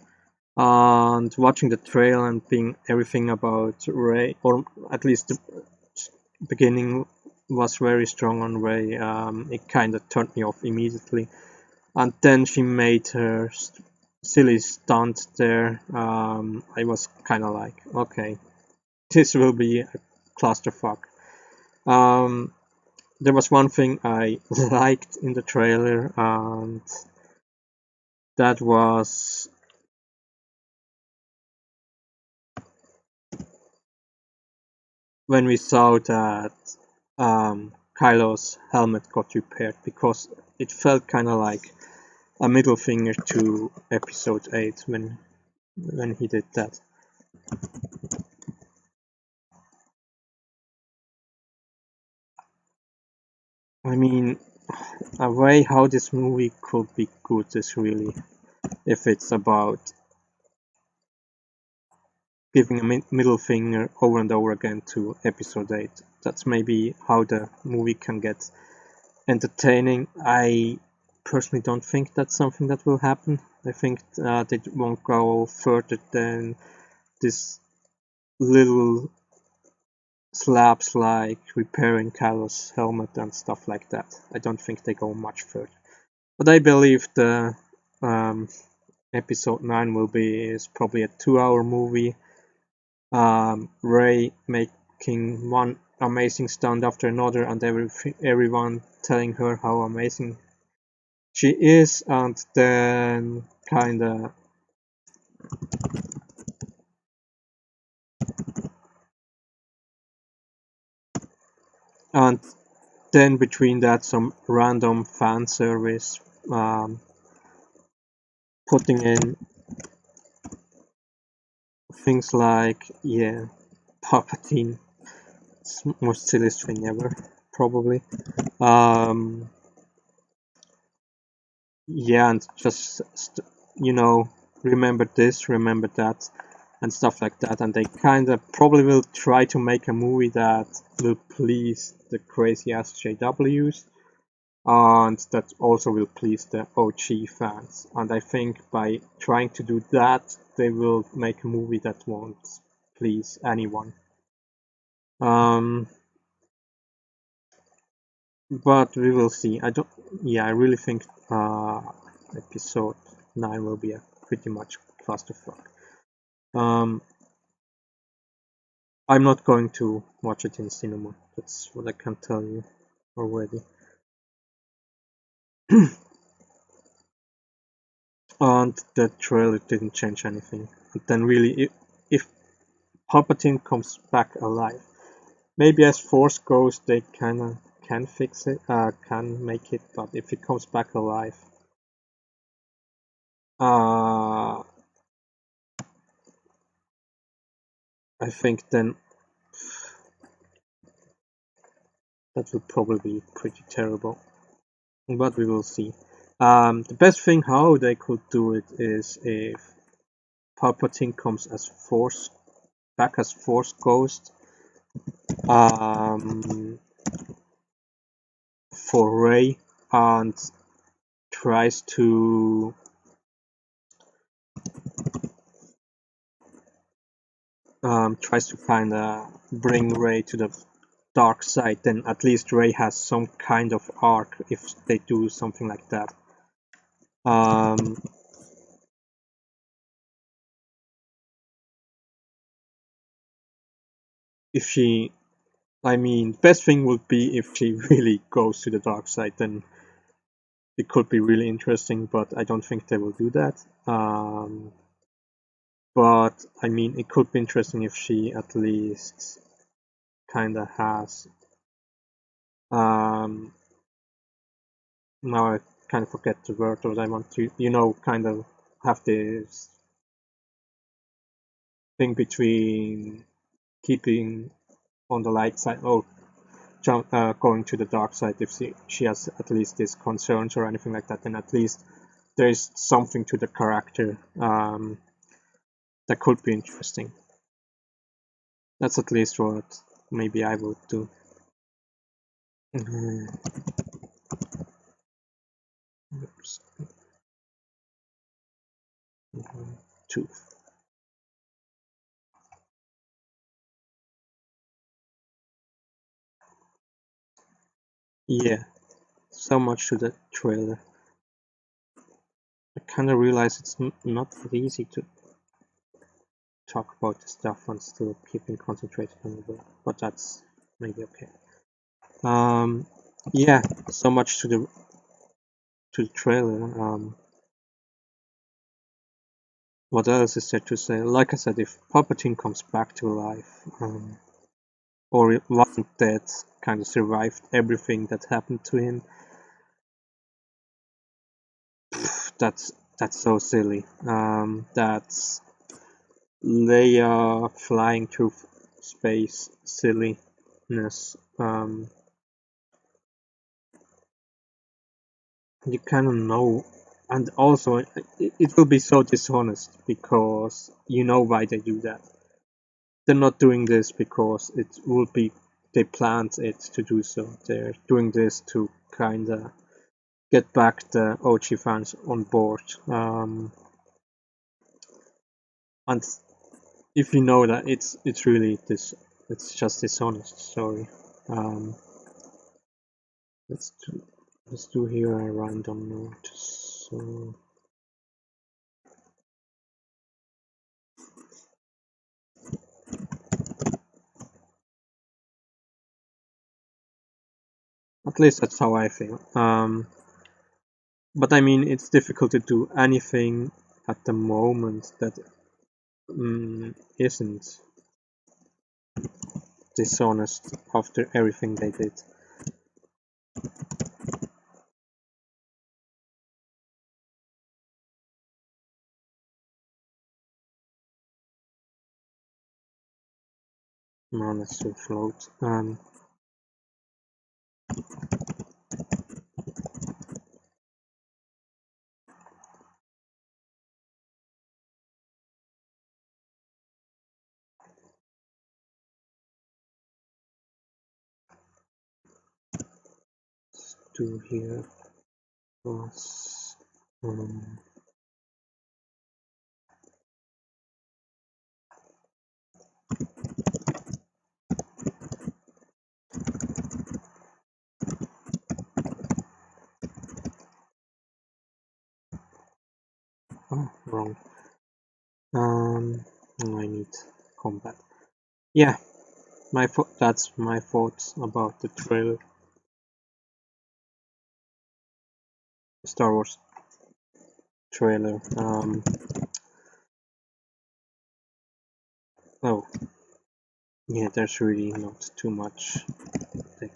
And watching the trail and being everything about Rey, or at least the beginning was very strong on Rey, it kind of turned me off immediately. And then she made her silly stunt there. I was kind of like, okay, this will be a clusterfuck. There was one thing I liked in the trailer, and that was when we saw that Kylo's helmet got repaired, because it felt kind of like a middle finger to Episode 8 when he did that. I mean, a way how this movie could be good is really if it's about giving a middle finger over and over again to Episode 8. That's maybe how the movie can get entertaining. I personally don't think that's something that will happen. I think they won't go further than this little slabs like repairing Kylo's helmet and stuff like that. I don't think they go much further. But I believe the Episode 9 is probably a 2-hour movie. Ray making one amazing stunt after another, and everyone telling her how amazing she is, and then kinda and then between that some random fan service, putting in things like, yeah, Palpatine, it's the most silliest thing ever, probably. Yeah, and just remember this, remember that, and stuff like that. And they kind of probably will try to make a movie that will please the crazy ass JWs, and that also will please the OG fans. And I think by trying to do that, they will make a movie that won't please anyone. But we will see. I really think episode 9 will be a pretty much clusterfuck. I'm not going to watch it in cinema. That's what I can tell you already. And the trailer didn't change anything. And then really, if Palpatine comes back alive, maybe as Force goes, they kinda can fix it, can make it. But if he comes back alive, I think then that will probably be pretty terrible. But we will see. The best thing how they could do it is if Palpatine comes as back as Force Ghost, for Rey, and tries to kind of bring Rey to the dark side. Then at least Rey has some kind of arc if they do something like that. If she, best thing would be if she really goes to the dark side. Then it could be really interesting, but I don't think they will do that. But it could be interesting if she at least kind of has. Now I kind of forget the word, but I want to, kind of have this thing between keeping on the light side, going to the dark side. If she has at least these concerns or anything like that, then at least there is something to the character that could be interesting. That's at least what maybe I would do. Oops. Tooth. Yeah, so much to the trailer. I kind of realize it's not that easy to talk about the stuff and still keeping concentrated on the work, but that's maybe okay. Yeah, so much to the trailer. What else is there to say? Like I said, if Palpatine comes back to life, or it wasn't dead, kind of survived everything that happened to him, that's so silly. That's Leia flying through space silliness. You kind of know, and also it will be so dishonest because you know why they do that. They're not doing this because it will be they planned it to do so. They're doing this to kind of get back the OG fans on board. And if you know that it's really this, it's just dishonest. Sorry. Let's do here a random note. So At least that's how I feel. But I mean, it's difficult to do anything at the moment that isn't dishonest after everything they did. No, let's do float. Let's do here plus oh, wrong. I need combat. Yeah, that's my thoughts about the trailer. Star Wars trailer. Oh, yeah, there's really not too much they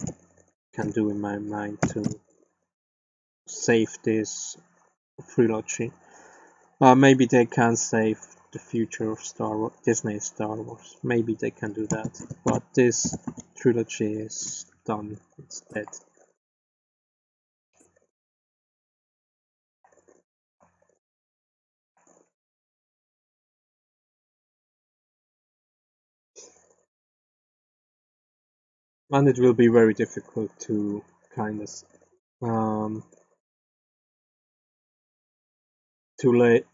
can do in my mind to save this trilogy. Maybe they can save the future of Star Wars, Disney Star Wars. Maybe they can do that, but this trilogy is done. It's dead. And it will be very difficult to kind of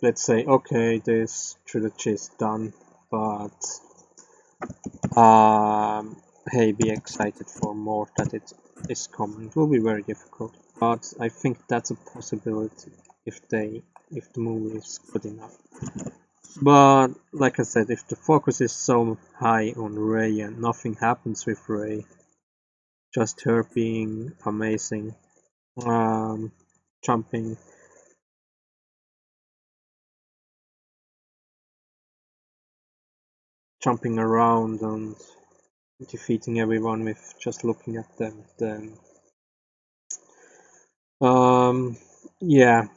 let's say, okay, this trilogy is done, but hey, be excited for more that it is coming. It will be very difficult, but I think that's a possibility if the movie is good enough. But like I said, if the focus is so high on Rey and nothing happens with Rey, just her being amazing, jumping around and defeating everyone with just looking at them, then yeah.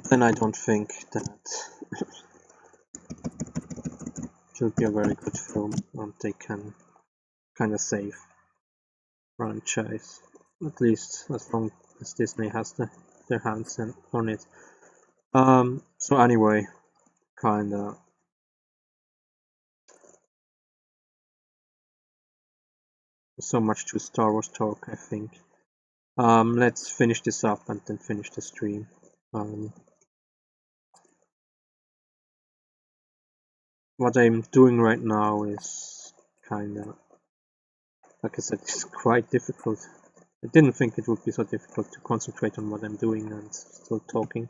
Then I don't think that it will be a very good film, and they can kind of save franchise, at least as long as Disney has their hands on it. So anyway, kinda so much to Star Wars talk, I think. Let's finish this up and then finish the stream. What I'm doing right now is kinda, like I said, it's quite difficult. I didn't think it would be so difficult to concentrate on what I'm doing and still talking.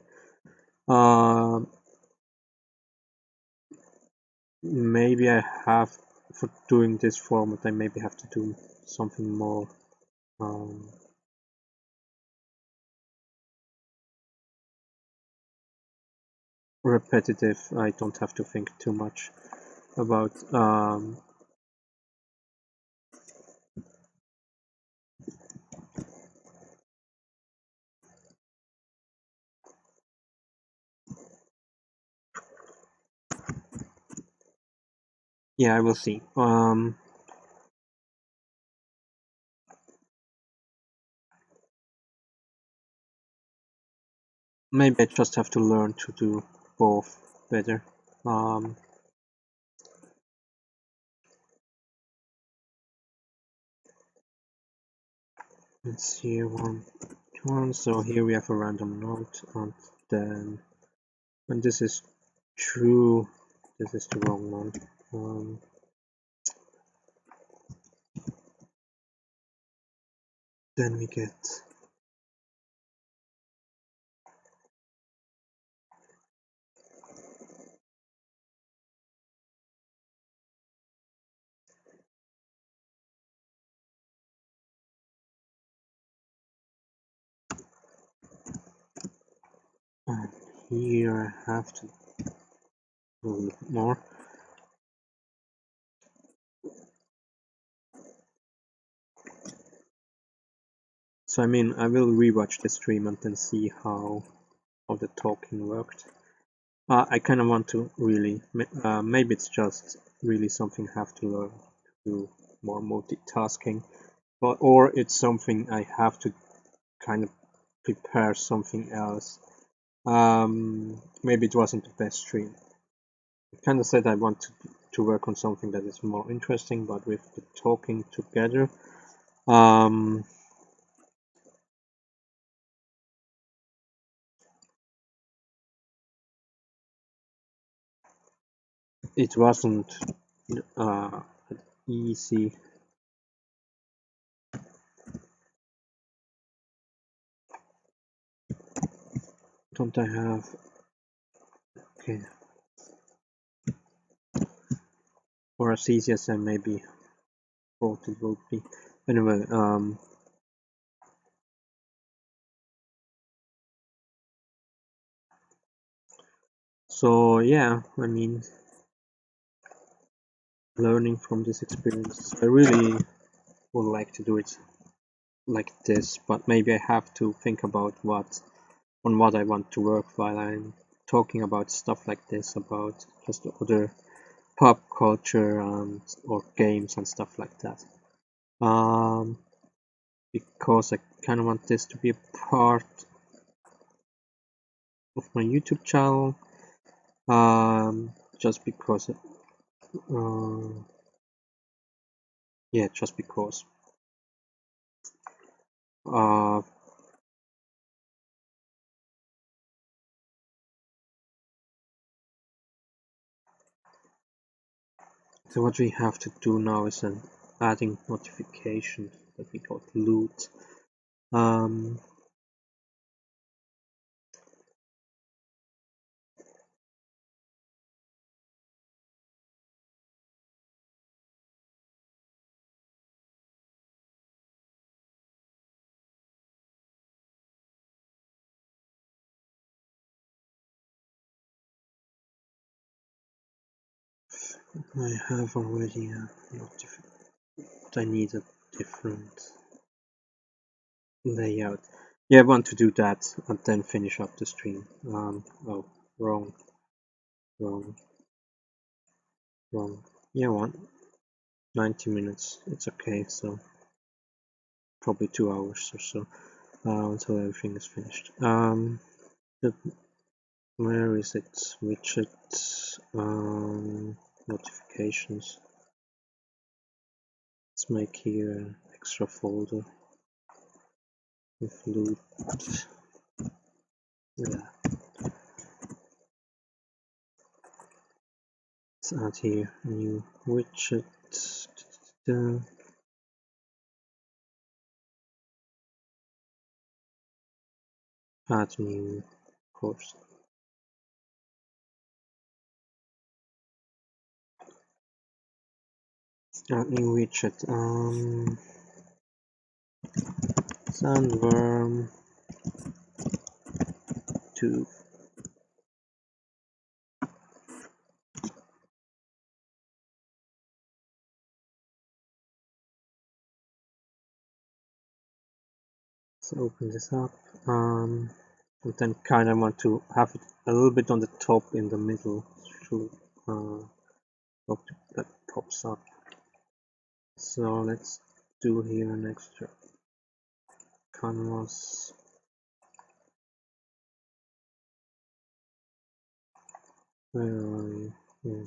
Maybe I have, for doing this format, I maybe have to do something more repetitive. I don't have to think too much about yeah, I will see. Maybe I just have to learn to do both better. Let's see, one. So here we have a random note, and then when this is true, this is the wrong one. Then we get and here I have to do a little bit more. So I mean, I will rewatch the stream and then see how the talking worked. I kind of want to really, maybe it's just really something I have to learn to do more multitasking, but or it's something I have to kind of prepare something else. Maybe it wasn't the best stream. I kind of said I want to work on something that is more interesting, but with the talking together, it wasn't easy. Don't I have? Okay. Or as easy as I maybe thought it would be. Anyway, so yeah, I mean, learning from this experience, I really would like to do it like this, but maybe I have to think about what I want to work while I'm talking about stuff like this, about just other pop culture and or games and stuff like that. Because I kind of want this to be a part of my YouTube channel, just because, yeah, just because. So what we have to do now is adding notifications that we got loot. I have already a notification, but I need a different layout. Yeah, I want to do that and then finish up the stream. Oh, wrong. Yeah, 90 minutes. It's okay, so probably 2 hours or so until everything is finished. Where is it? Widget, notifications. Let's make here an extra folder with loot. Yeah. Let's add here a new widget. Add new course. Add new widget. Sandworm 2. Let's open this up. And then kind of want to have it a little bit on the top in the middle. That pops up. So let's do here an extra canvas. Where are we?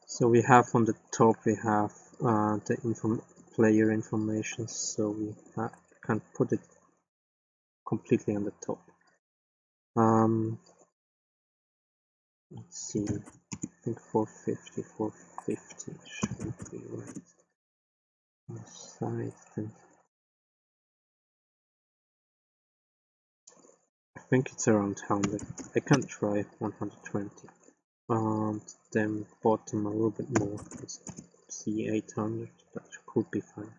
So we have on the top, we have the player information, so we can put it completely on the top. Let's see. think 450, 450 should be right. On the side, then I think it's around 100. I can try 120. And then bottom a little bit more. Let's see 800. That could be fine.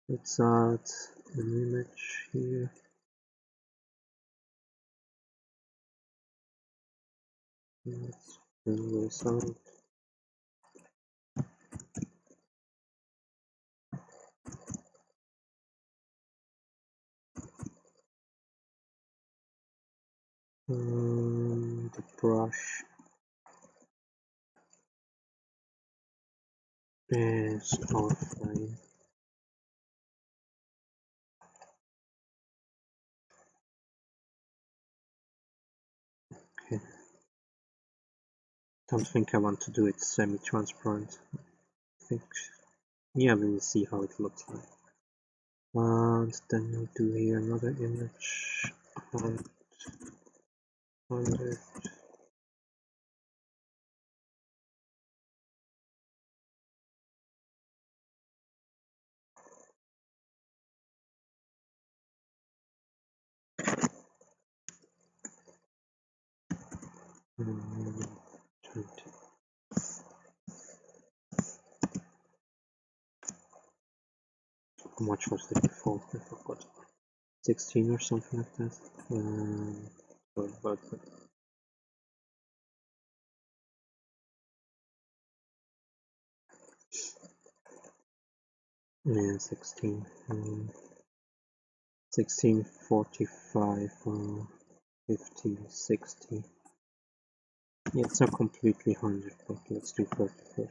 Let's add an image here. Let's fill this out. The brush is offline. Okay. Don't think I want to do it semi-transparent. I think, yeah, we will see how it looks like. And then we'll do here another image. 100. Mm, 20. How much was it before? I forgot. 16 or something like that. Sorry about that. Yeah, 16. 16, 45, 50, 60. Yeah, it's not completely 100, but let's do 40, 40.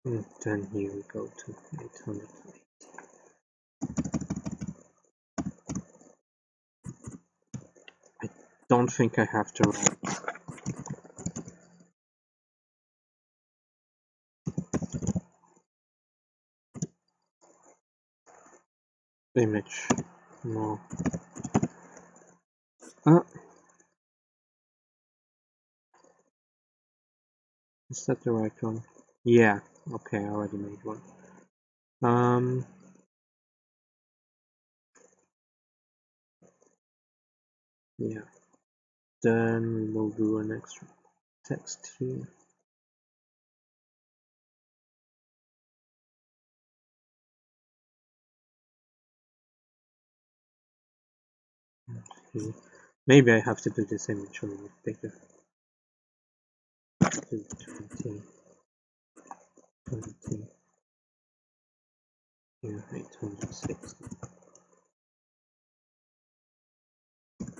And then here we go to 800. I don't think I have to write. Image. No. Is that the right one? Yeah. Okay, I already made one. Yeah. Then we'll do an extra text here. Okay. Maybe I have to do this image a little bigger. 20, 20. Yeah, 860.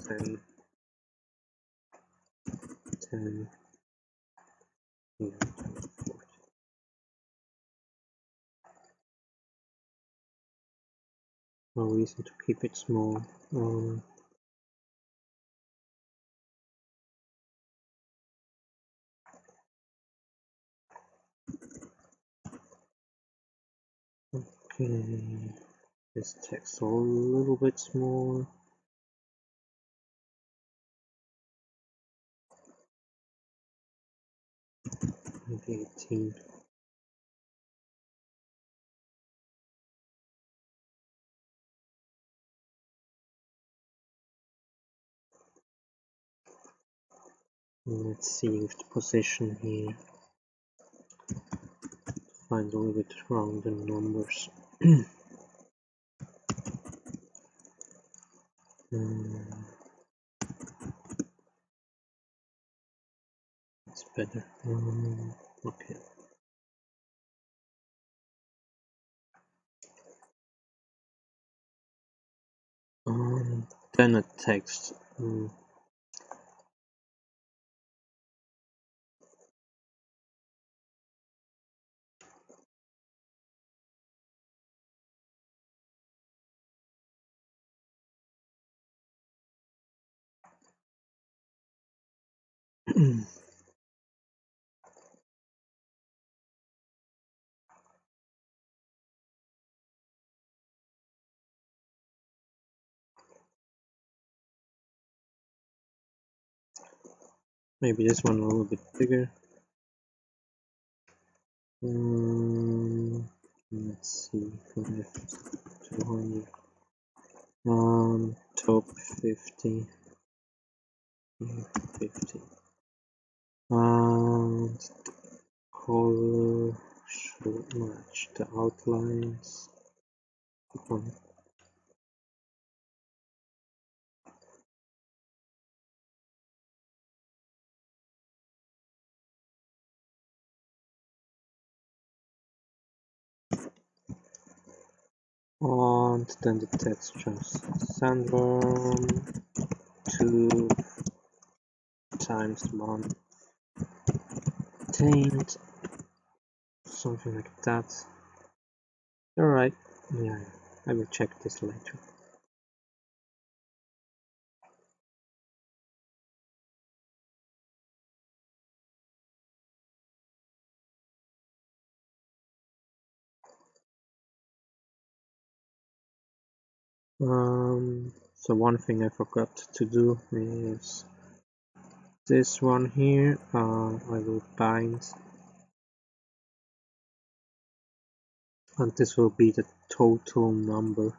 10, 10. Yeah, 40. No reason to keep it small. Okay, this text a little bit smaller. Maybe 18. Let's see if the position here. Find a little bit around the numbers. It's better. Okay. Then a text. Maybe this one a little bit bigger. Let's see, 200. Top 50. 50. And the color should match the outlines. And then the textures. Sandworm 2 times 1 taint, something like that. Alright, yeah, I will check this later. So one thing I forgot to do is this one here. I will bind, and this will be the total number.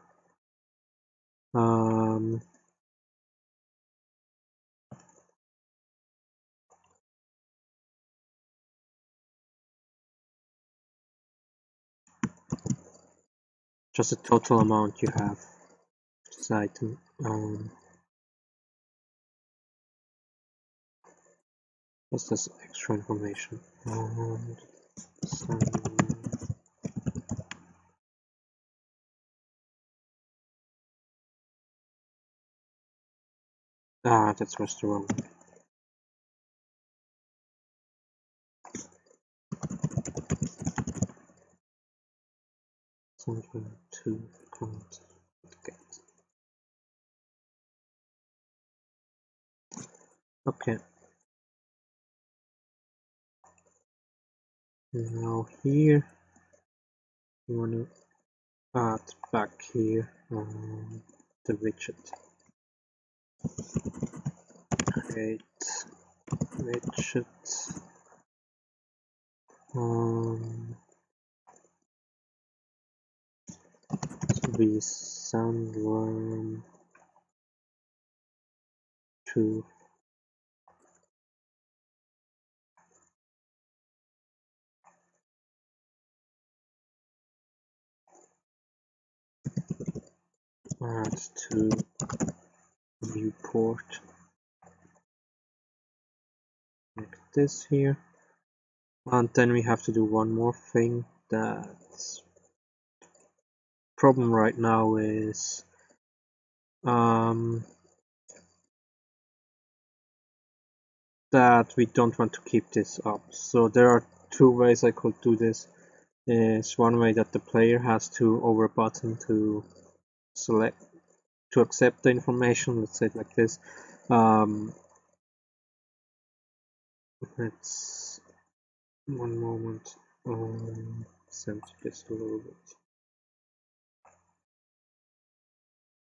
Just the total amount you have this item. What's this extra information? That's was the wrong one. Something to count. Okay. Now here, you want to add back here the widget. Create widget. So be sandworm 2. Add to viewport, like this here. And then we have to do one more thing. That's problem right now is that we don't want to keep this up. So there are two ways I could do this. Is one way that the player has to over a button to select to accept the information. Let's say it like this. Let's one moment. Center this a little bit.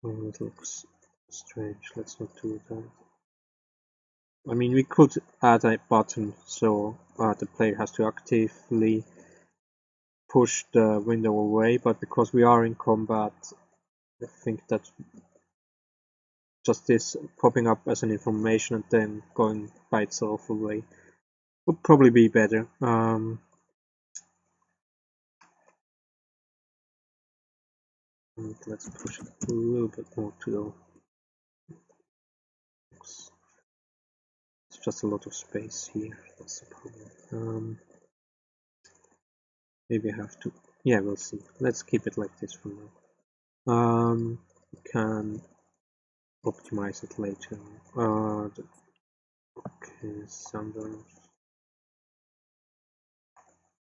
Oh, it looks strange. Let's not do that. I mean, we could add a button so the player has to actively push the window away, but because we are in combat, I think that just this popping up as an information and then going by itself away would probably be better. And let's push it a little bit more to the. It's just a lot of space here. That's the problem. Maybe I have to. Yeah, we'll see. Let's keep it like this for now. We can optimize it later. Okay, sometimes.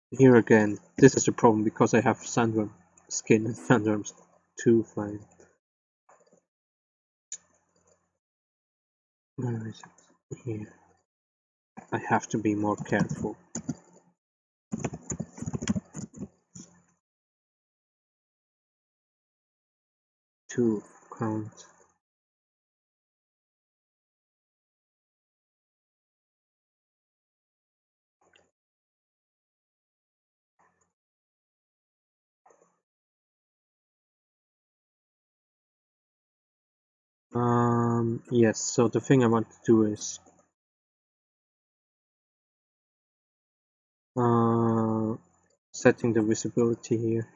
Here again, this is the problem because I have sandworm skin and sandworms 2 flying. Where is it? Here. I have to be more careful. 2 count. Yes, so the thing I want to do is setting the visibility here.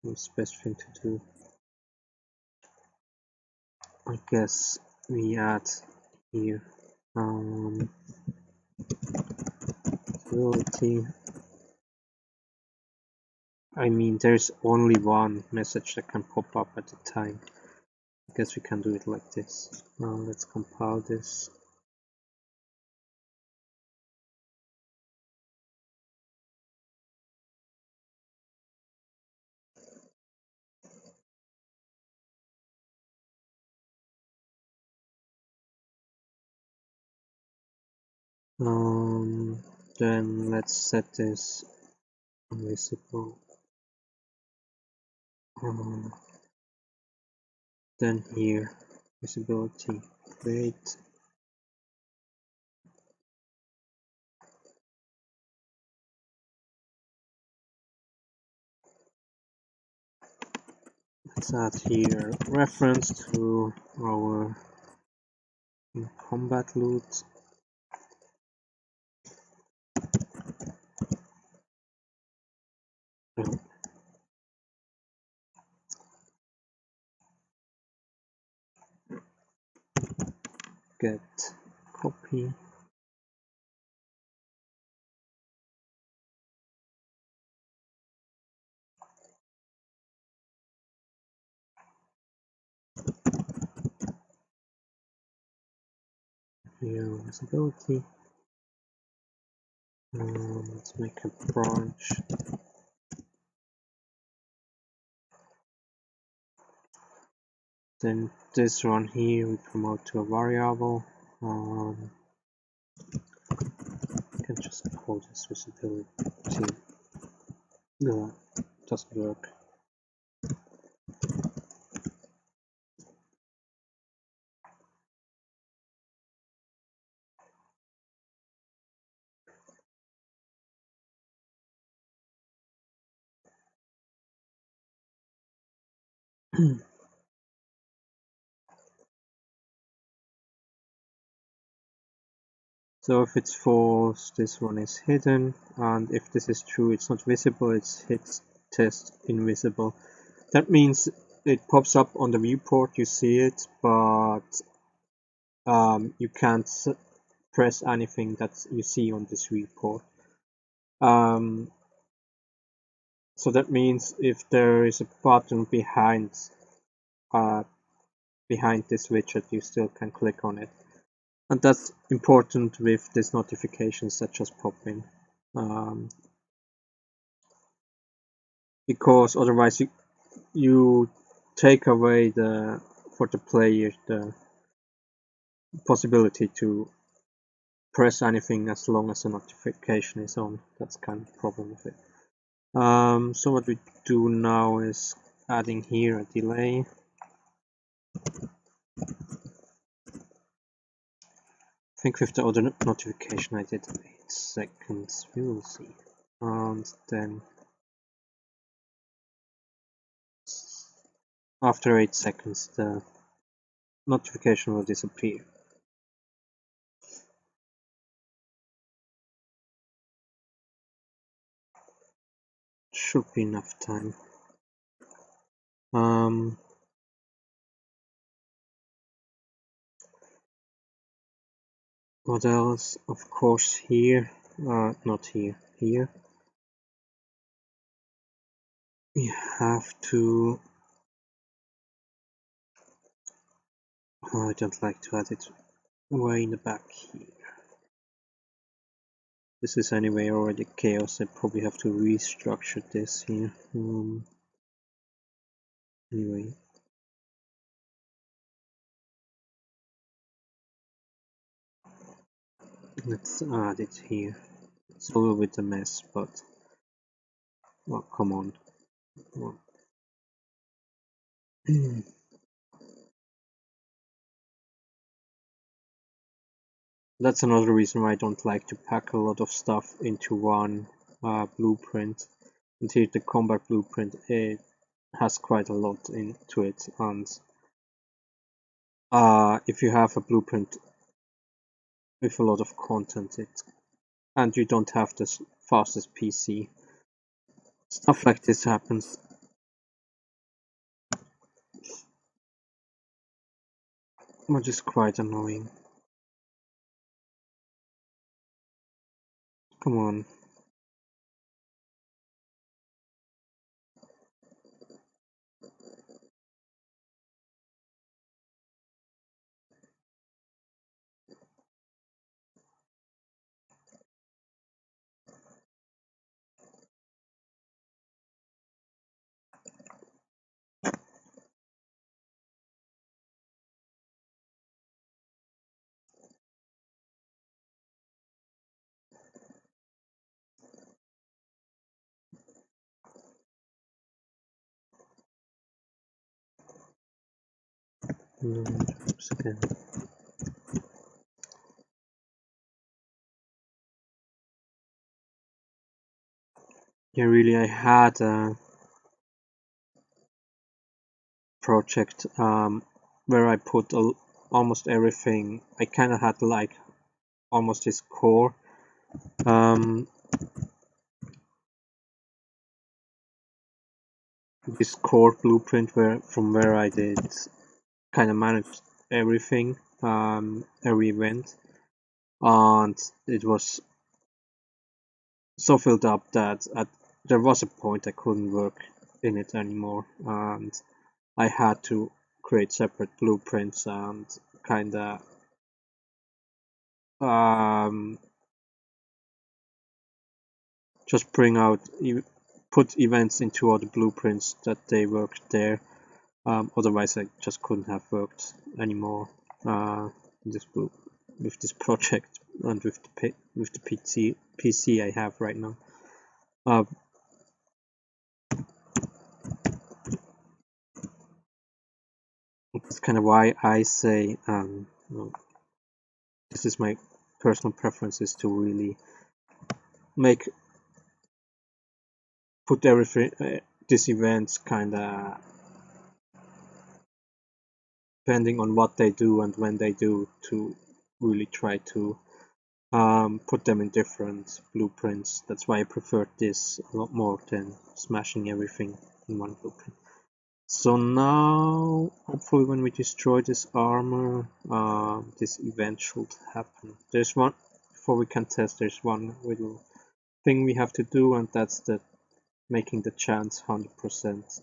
What's the best thing to do? I guess we add here visibility. I mean, there's only one message that can pop up at a time. I guess we can do it like this. Now let's compile this. Then let's set this invisible. Then here, visibility create. Let's add here reference to our in combat loot. Get copy. Here visibility. Let's make a branch. Then this one here we promote to a variable. I can just call this visibility. No, doesn't work. So if it's false, this one is hidden, and if this is true, it's not visible, it's hit test invisible. That means it pops up on the viewport, you see it, but you can't press anything that you see on this viewport. So that means if there is a button behind this widget, you still can click on it. And that's important with these notifications that just pop in. Because otherwise you take away for the player the possibility to press anything as long as a notification is on. That's kind of the problem with it. So what we do now is adding here a delay. I think with the other notification I did 8 seconds, we will see. And then after 8 seconds the notification will disappear. Should be enough time. What else? Of course here, not here, here. We have to, I don't like to add it way in the back here. This is anyway already chaos, I probably have to restructure this here. Anyway. Let's add it here. It's a little bit a mess, but well, come on. That's another reason why I don't like to pack a lot of stuff into one blueprint. And here the combat blueprint, it has quite a lot into it, and if you have a blueprint with a lot of content, and you don't have the fastest PC, stuff like this happens. Which is quite annoying. Come on. No, again. Yeah, really, I had a project where I put almost everything. I kind of had like almost this core. This core blueprint from where I did kind of manage everything, every event, and it was so filled up that there was a point I couldn't work in it anymore, and I had to create separate blueprints and kind of just put events into other blueprints that they worked there. Otherwise, I just couldn't have worked anymore with this project and with the PC I have right now. That's kind of why I say this is my personal preference, is to really put everything these events kind of depending on what they do and when they do, to really try to put them in different blueprints. That's why I prefer this a lot more than smashing everything in one blueprint. So now, hopefully when we destroy this armor, this event should happen. There's one, before we can test, there's one little thing we have to do, and that's making the chance 100%.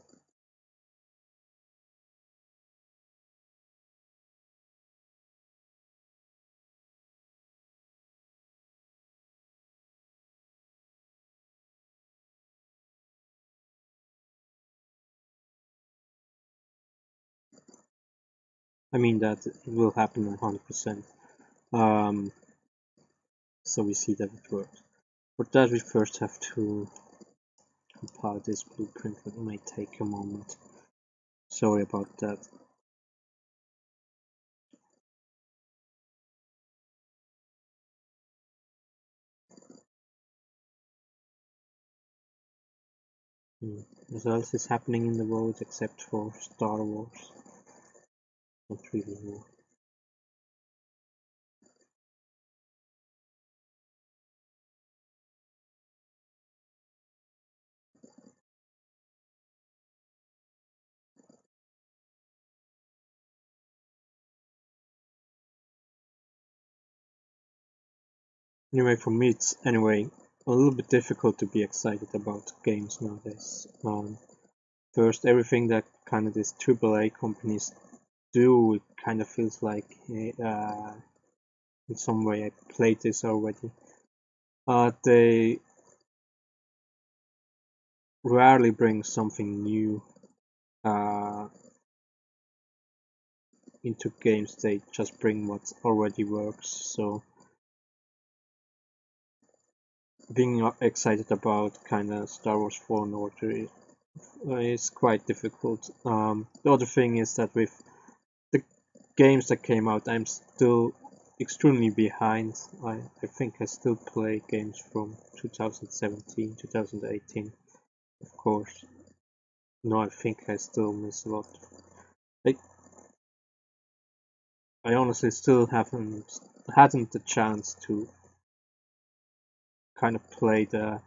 I mean that it will happen 100%. So we see that it works. For that, we first have to compile this blueprint, but it may take a moment. Sorry about that. What else is happening in the world except for Star Wars? Not really know. Anyway, for me it's a little bit difficult to be excited about games nowadays. First, everything that kind of these AAA companies do, it kind of feels like in some way I played this already. They rarely bring something new into games. They just bring what already works. So being excited about kind of Star Wars Fallen Order is quite difficult. The other thing is that with the games that came out, I'm still extremely behind. I think I still play games from 2017, 2018. of course. No, I think I still miss a lot. I, I honestly still hadn't the chance to kind of play the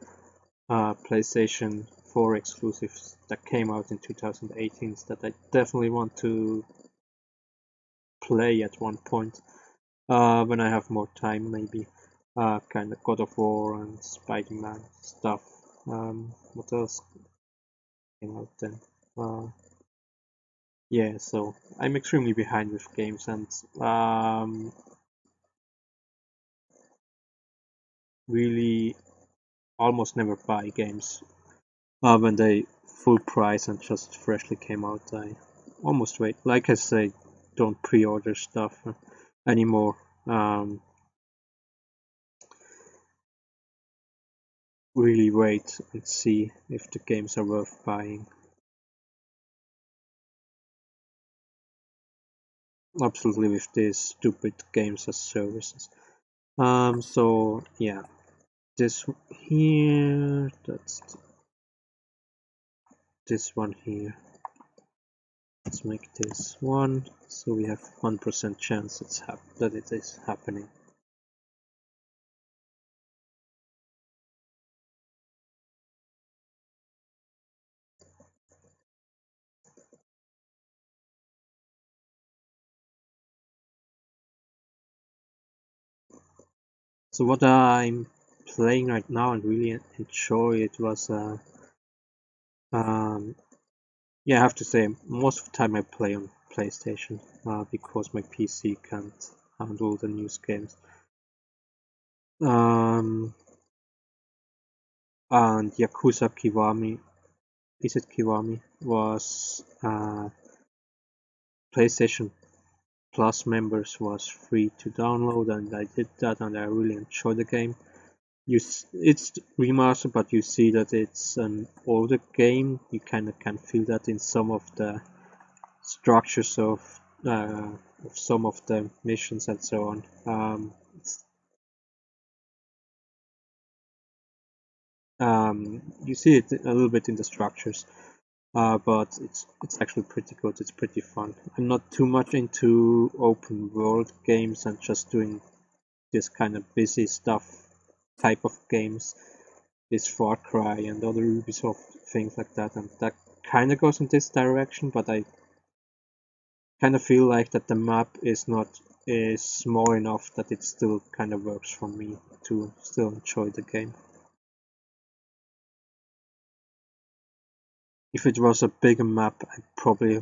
PlayStation 4 exclusives that came out in 2018 that I definitely want to play at one point when I have more time, maybe. Kind of God of War and Spider-Man stuff. What else came out then? Yeah, so I'm extremely behind with games and really almost never buy games when they full price and just freshly came out. I almost wait. Like I say, don't pre-order stuff anymore. Really wait and see if the games are worth buying. Absolutely with these stupid games as services. So yeah, this here, that's this one here. Let's make this one, so we have 1% chance that it is happening. So what I'm playing right now and really enjoy it was yeah, I have to say most of the time I play on PlayStation because my PC can't handle the news games. And Yakuza Kiwami, is it Kiwami, was PlayStation Plus members was free to download, and I did that, and I really enjoyed the game. It's remastered, but you see that it's an older game. You kind of can feel that in some of the structures of some of the missions and so on. You see it a little bit in the structures, but it's actually pretty good. It's pretty fun. I'm not too much into open world games and just doing this kind of busy stuff type of games. This Far Cry and other Ubisoft things like that, and that kind of goes in this direction. But I kind of feel like that the map is small enough that it still kind of works for me to still enjoy the game. If it was a bigger map, I probably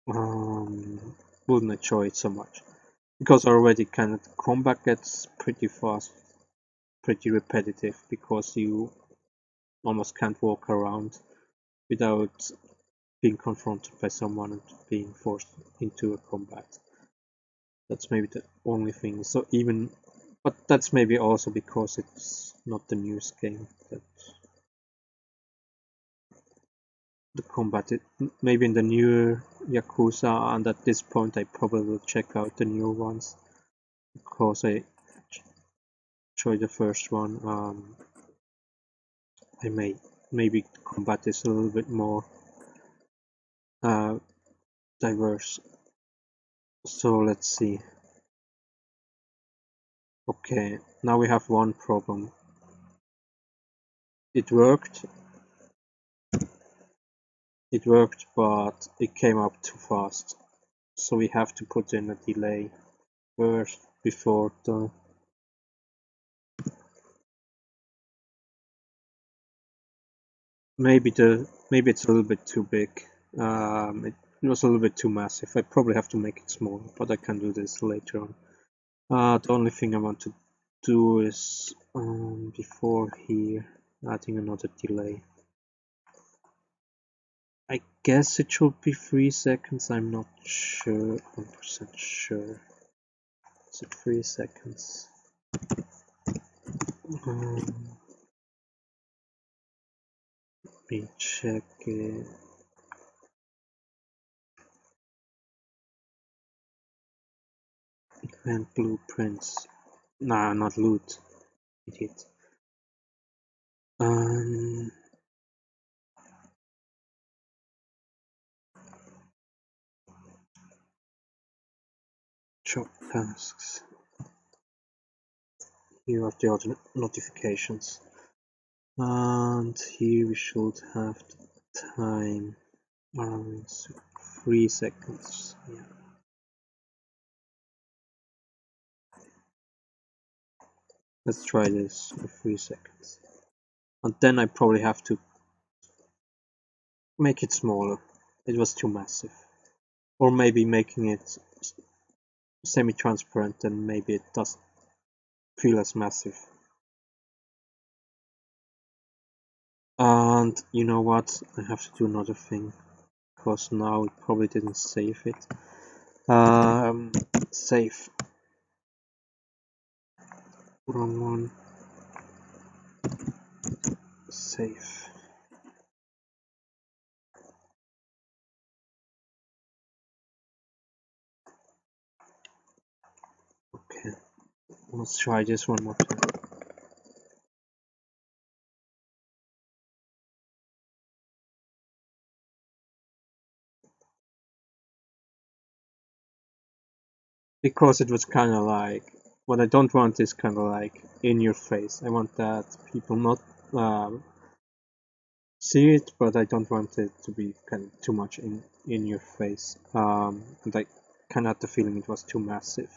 wouldn't enjoy it so much, because already kind of the combat gets pretty fast, pretty repetitive, because you almost can't walk around without being confronted by someone and being forced into a combat. That's maybe the only thing. So even, but that's maybe also because it's not the news game that the combat. Maybe in the newer Yakuza, and at this point I probably will check out the newer ones because I enjoyed the first one. I maybe combat is a little bit more diverse. So let's see. Okay, now we have one problem. It worked, but it came up too fast. So we have to put in a delay first before the maybe it's a little bit too big. It was a little bit too massive. I probably have to make it smaller, but I can do this later on. The only thing I want to do is before here adding another delay. I guess it should be 3 seconds. I'm not sure, 100% sure. Is it 3 seconds? Let me check it. Event blueprints. Nah, not loot. Idiot. Um, job tasks. Here are the other notifications. And here we should have the time around 3 seconds. Yeah. Let's try this for 3 seconds. And then I probably have to make it smaller. It was too massive. Or maybe making it semi-transparent and maybe it doesn't feel as massive. And you know what? I have to do another thing. Because now it probably didn't save it. Save. Wrong one. Save. Okay. Let's try this one more time. Because it was kind of like, what I don't want is kind of like in your face. I want that people not see it, but I don't want it to be kind of too much in your face. And I kind of had the feeling it was too massive.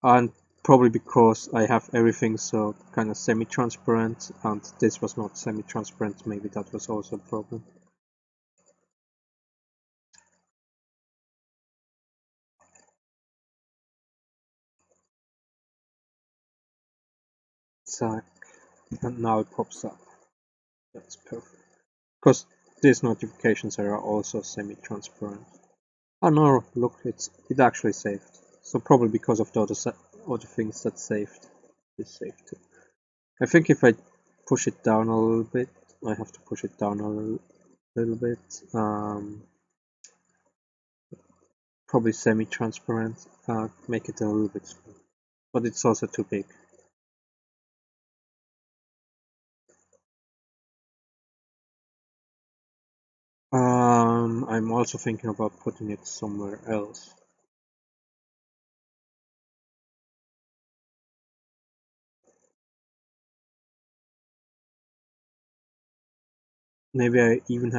And probably because I have everything so kind of semi-transparent, and this was not semi-transparent, maybe that was also a problem. So, and now it pops up. That's perfect. Because these notifications are also semi-transparent. Oh no, look, it actually saved. So probably because of the other things that saved, it saved too. I think if I push it down a little bit, I have to push it down a little bit. Probably semi-transparent. Make it a little bit small, but it's also too big. I'm also thinking about putting it somewhere else. Maybe I even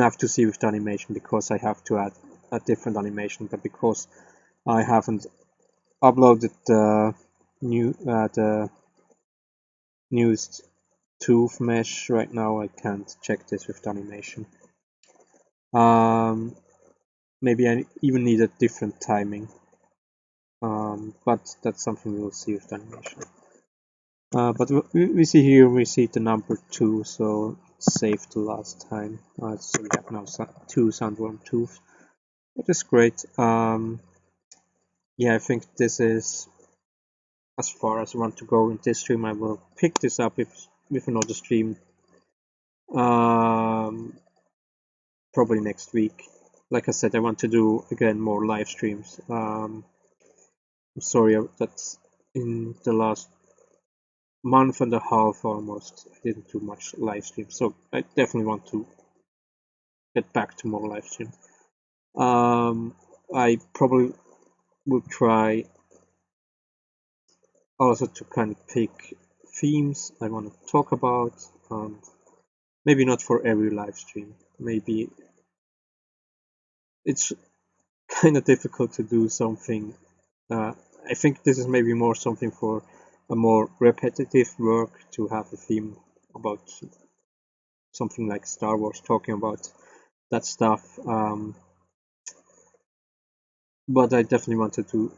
have to see with the animation because I have to add a different animation, but because I haven't uploaded the newest tooth mesh right now, I can't check this with the animation. Maybe I even need a different timing, but that's something we'll see with the animation. But we see here, we see the number 2, so it's saved the last time. So we have now 2 sandworm tooth, which is great. Yeah, I think this is as far as I want to go in this stream. I will pick this up with another stream, probably next week. Like I said, I want to do again more live streams. I'm sorry that in the last month and a half almost I didn't do much live streams, so I definitely want to get back to more live streams. I probably will try also to kind of pick themes I want to talk about. Maybe not for every live stream. Maybe it's kind of difficult to do something. I think this is maybe more something for a more repetitive work to have a theme about something like Star Wars, talking about that stuff. But I definitely want to do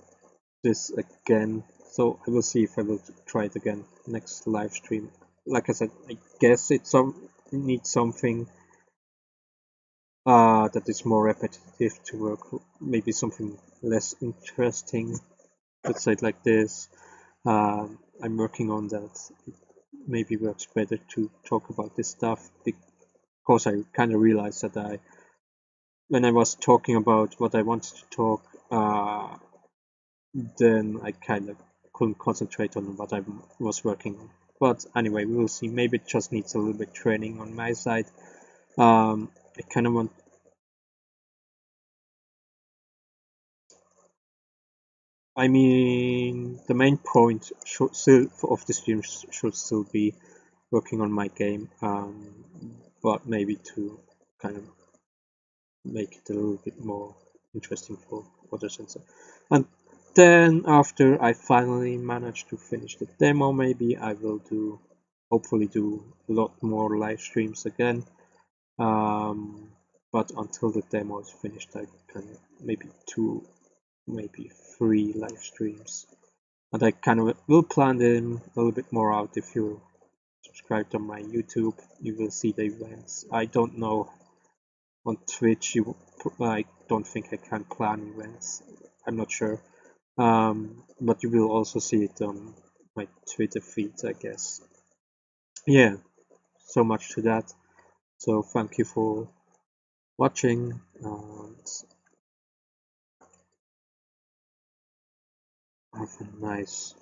this again, so I will see if I will try it again next live stream. Like I said, I guess it needs something that is more repetitive to work. Maybe something less interesting. Let's say it like this. I'm working on that. It maybe works better to talk about this stuff because I kind of realized that when I was talking about what I wanted to talk, then I kind of couldn't concentrate on what I was working on. But anyway, we will see. Maybe it just needs a little bit training on my side. I kind of want. I mean, the main point should still of the stream should still be working on my game, but maybe to kind of make it a little bit more interesting for others and so. And then after I finally manage to finish the demo, maybe I will hopefully do a lot more live streams again. But until the demo is finished, I can maybe 2, maybe 3 live streams. And I kind of will plan them a little bit more out. If you subscribe to my YouTube, you will see the events. I don't know on Twitch. I don't think I can plan events. I'm not sure. But you will also see it on my Twitter feed, I guess. Yeah, so much to that. So thank you for watching, and have a nice